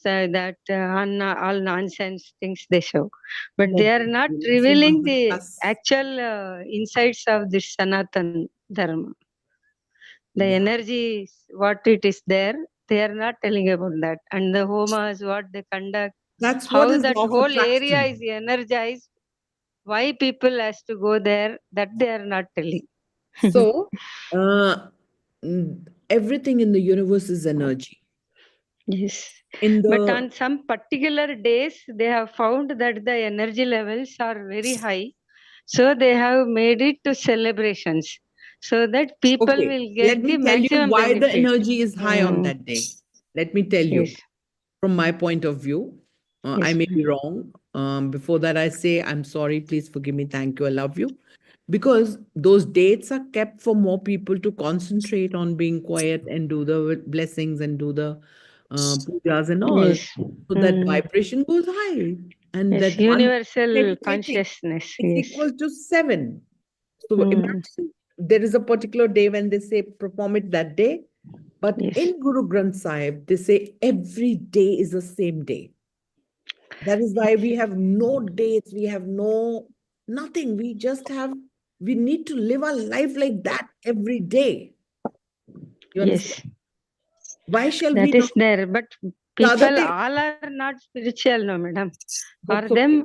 so that all nonsense things they show. But they are not revealing the actual insights of this Sanatan Dharma. The energy, what it is there, they are not telling about that. And the homas, what they conduct, That's how what is that law of whole area attraction. is energized, why people has to go there, that they are not telling. So, everything in the universe is energy. Yes. In But the on some particular days, they have found that the energy levels are very high. So they have made it to celebrations so that people will let get me the tell you maximum why the benefit. energy is high on that day. Let me tell you, from my point of view, I may be wrong. Before that, I say, I'm sorry, please forgive me, thank you, I love you. Because those dates are kept for more people to concentrate on being quiet and do the blessings and do the pujas and all. So that vibration goes high. And that one Universal meditating consciousness. is Yes. equal to 7. So imagine there is a particular day when they say perform it that day. But in Guru Granth Sahib, they say every day is the same day. That is why we have no dates, we have nothing. We just have, we need to live our life like that every day. You understand? Why shall we That is not? there, but The other people day, all are not spiritual, no, madam. For that's them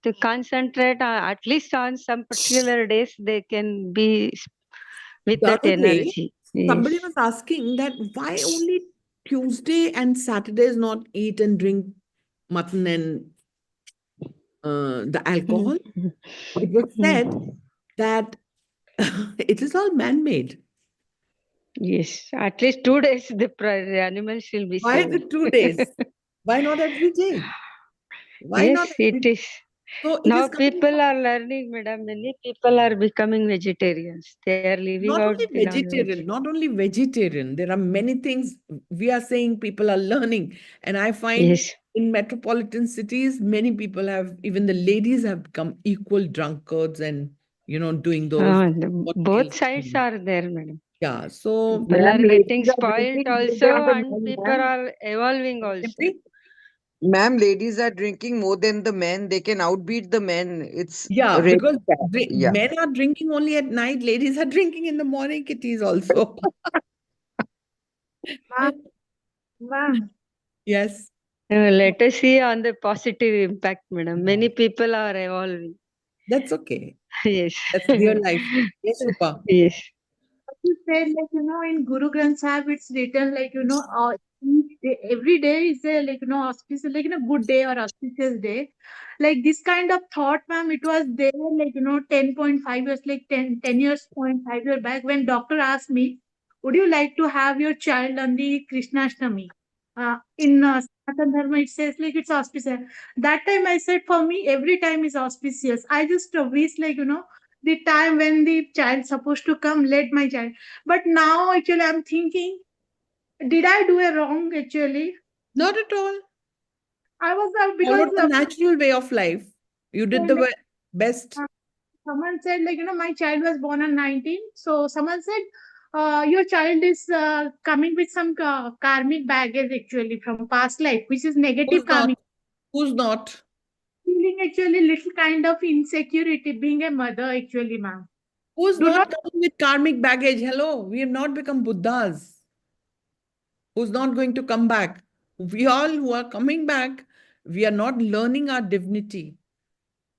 to concentrate at least on some particular days, they can be with the that other day, energy. somebody was asking that why only Tuesday and Saturdays not eat and drink mutton and the alcohol. It was said that It is all man-made. Yes, at least 2 days the animals will be Why saved. the 2 days? Why not every day? Why not Yes, every it day? is. So it Now is coming people from are learning, madam. Many people are becoming vegetarians. They are leaving not out only the non-veg. vegetarian, not only vegetarian. There are many things we are saying people are learning. And I find Yes. in metropolitan cities, many people have, even the ladies have become equal drunkards and, doing those Both cocktails. sides are there, madam. Yeah. So, People are Ma'am, getting ladies are spoiled drinking more also, than the and men, people ma'am. are evolving also. Simply, Ma'am, ladies are drinking more than the men. They can outbeat the men. It's yeah, really because sad. Yeah. men are drinking only at night, ladies are drinking in the morning, kitties also. Ma'am, Yes, Let us see on the positive impact, madam. Many people are evolving. that's okay. Yes. That's their life. Yes, Rupa. Yes. you said, in Guru Granth Sahib, it's written each day, every day is a auspicious, good day or auspicious day. Like this kind of thought, ma'am, it was there 10.5 years, like 10 years, 0.5 years back when doctor asked me, would you like to have your child on the Krishnashtami? In Sanatana Dharma, it says like it's auspicious. That time I said, for me, every time is auspicious. I just wish the time when the child supposed to come, let my child. But now actually I'm thinking, did I do a wrong actually? Not at all. I was because Followed the natural way of life. You did the best. someone said my child was born on 19, so someone said your child is coming with some karmic baggage actually from past life, which is negative Who's not? karmic. Who's not? Feeling actually little kind of insecurity being a mother actually, ma'am. Who's Do not not coming with karmic baggage? Hello, we have not become Buddhas. Who's not going to come back? We all who are coming back, we are not learning our divinity.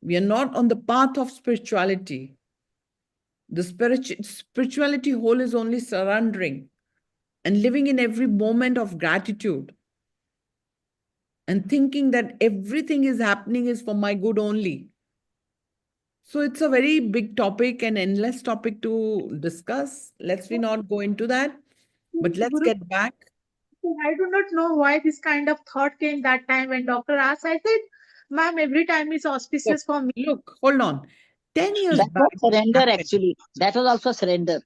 We are not on the path of spirituality. The spirituality whole is only surrendering and living in every moment of gratitude and thinking that everything is happening is for my good only. So it's a very big topic and endless topic to discuss. Let's we not go into that, but let's Guru, get back. I do not know why this kind of thought came that time when doctor asked. I said, ma'am, every time is Look, auspicious for me. look, hold on. 10 years That was back, what surrender, happened? actually. That was also surrender.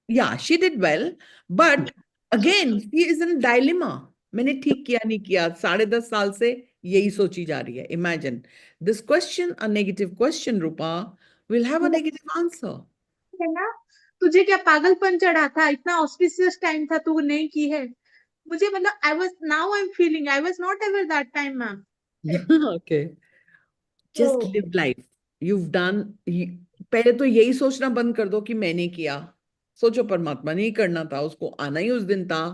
Yeah, she did well, but again, she is in a dilemma. मैंने ठीक किया नहीं किया 10.5 साल से यही सोची जा रही है. Imagine this question, a negative question, Rupa, will have a negative answer. है ना, तुझे क्या पागलपन चढ़ा था, इतना ऑस्पिशियस टाइम था, तू नहीं की है. मुझे मतलब I was now I am feeling I was not ever that time, ma'am. Okay. Just तो live life. You've done. पहले तो यही सोचना बंद कर दो कि मैंने किया. सोचो परमात्मा नहीं करना था, उसको आना ही उस दिन था.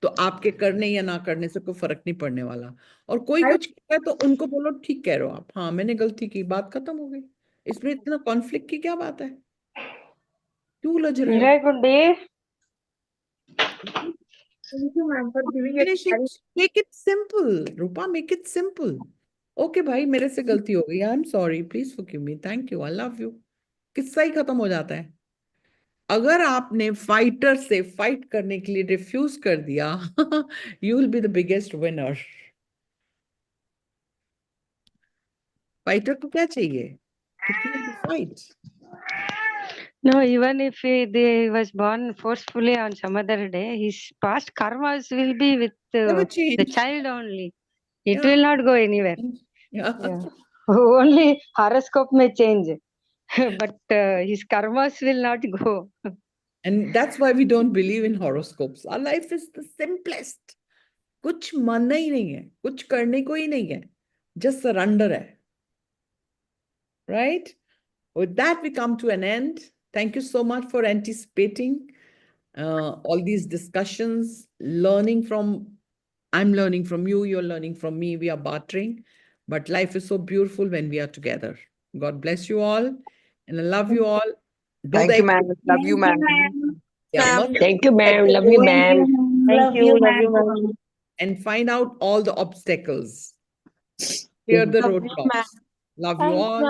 तो आपके करने या ना करने से कोई फर्क नहीं पड़ने वाला. और कोई कुछ कहता है तो उनको बोलो ठीक कह रहे हो आप. हाँ, मैंने गलती की, बात खत्म हो गई. इसमें इतना कॉन्फ्लिक्ट की क्या बात है? क्यों उलझ रहे हो? Very good day. Thank you ma'am for giving Finish it. it. Make it simple. Rupa, make it simple. Okay भाई, मेरे से गलती हो गई. आई am sorry, please forgive me. Thank you, I love you. किस्सा ही खत्म हो जाता है. अगर आपने फाइटर से फाइट करने के लिए रिफ्यूज कर दिया, you will be the biggest winner. Fighter को क्या चाहिए? He came to fight. No, even if they was born forcefully on some other day, his past karmas will be with Never the change. child only. It Yeah. will not go anywhere. Yeah. Yeah. Only horoscope may change, but his karmas will not go. And that's why we don't believe in horoscopes. Our life is the simplest. कुछ मानना ही नहीं है, कुछ करने को ही नहीं है. Just surrender है. Right? With that, we come to an end. Thank you so much for anticipating all these discussions, I'm learning from you, you're learning from me, we are bartering. But life is so beautiful when we are together. God bless you all. And I love you all. Thank you, ma'am. Love you, ma'am. Yeah, Ma'am. must Thank you, get ma'am. the Love you, goal ma'am. Thank you. Love you, ma'am. and find out all the obstacles. Clear the Love you, ma'am. roadblocks. Love you Thank all. you.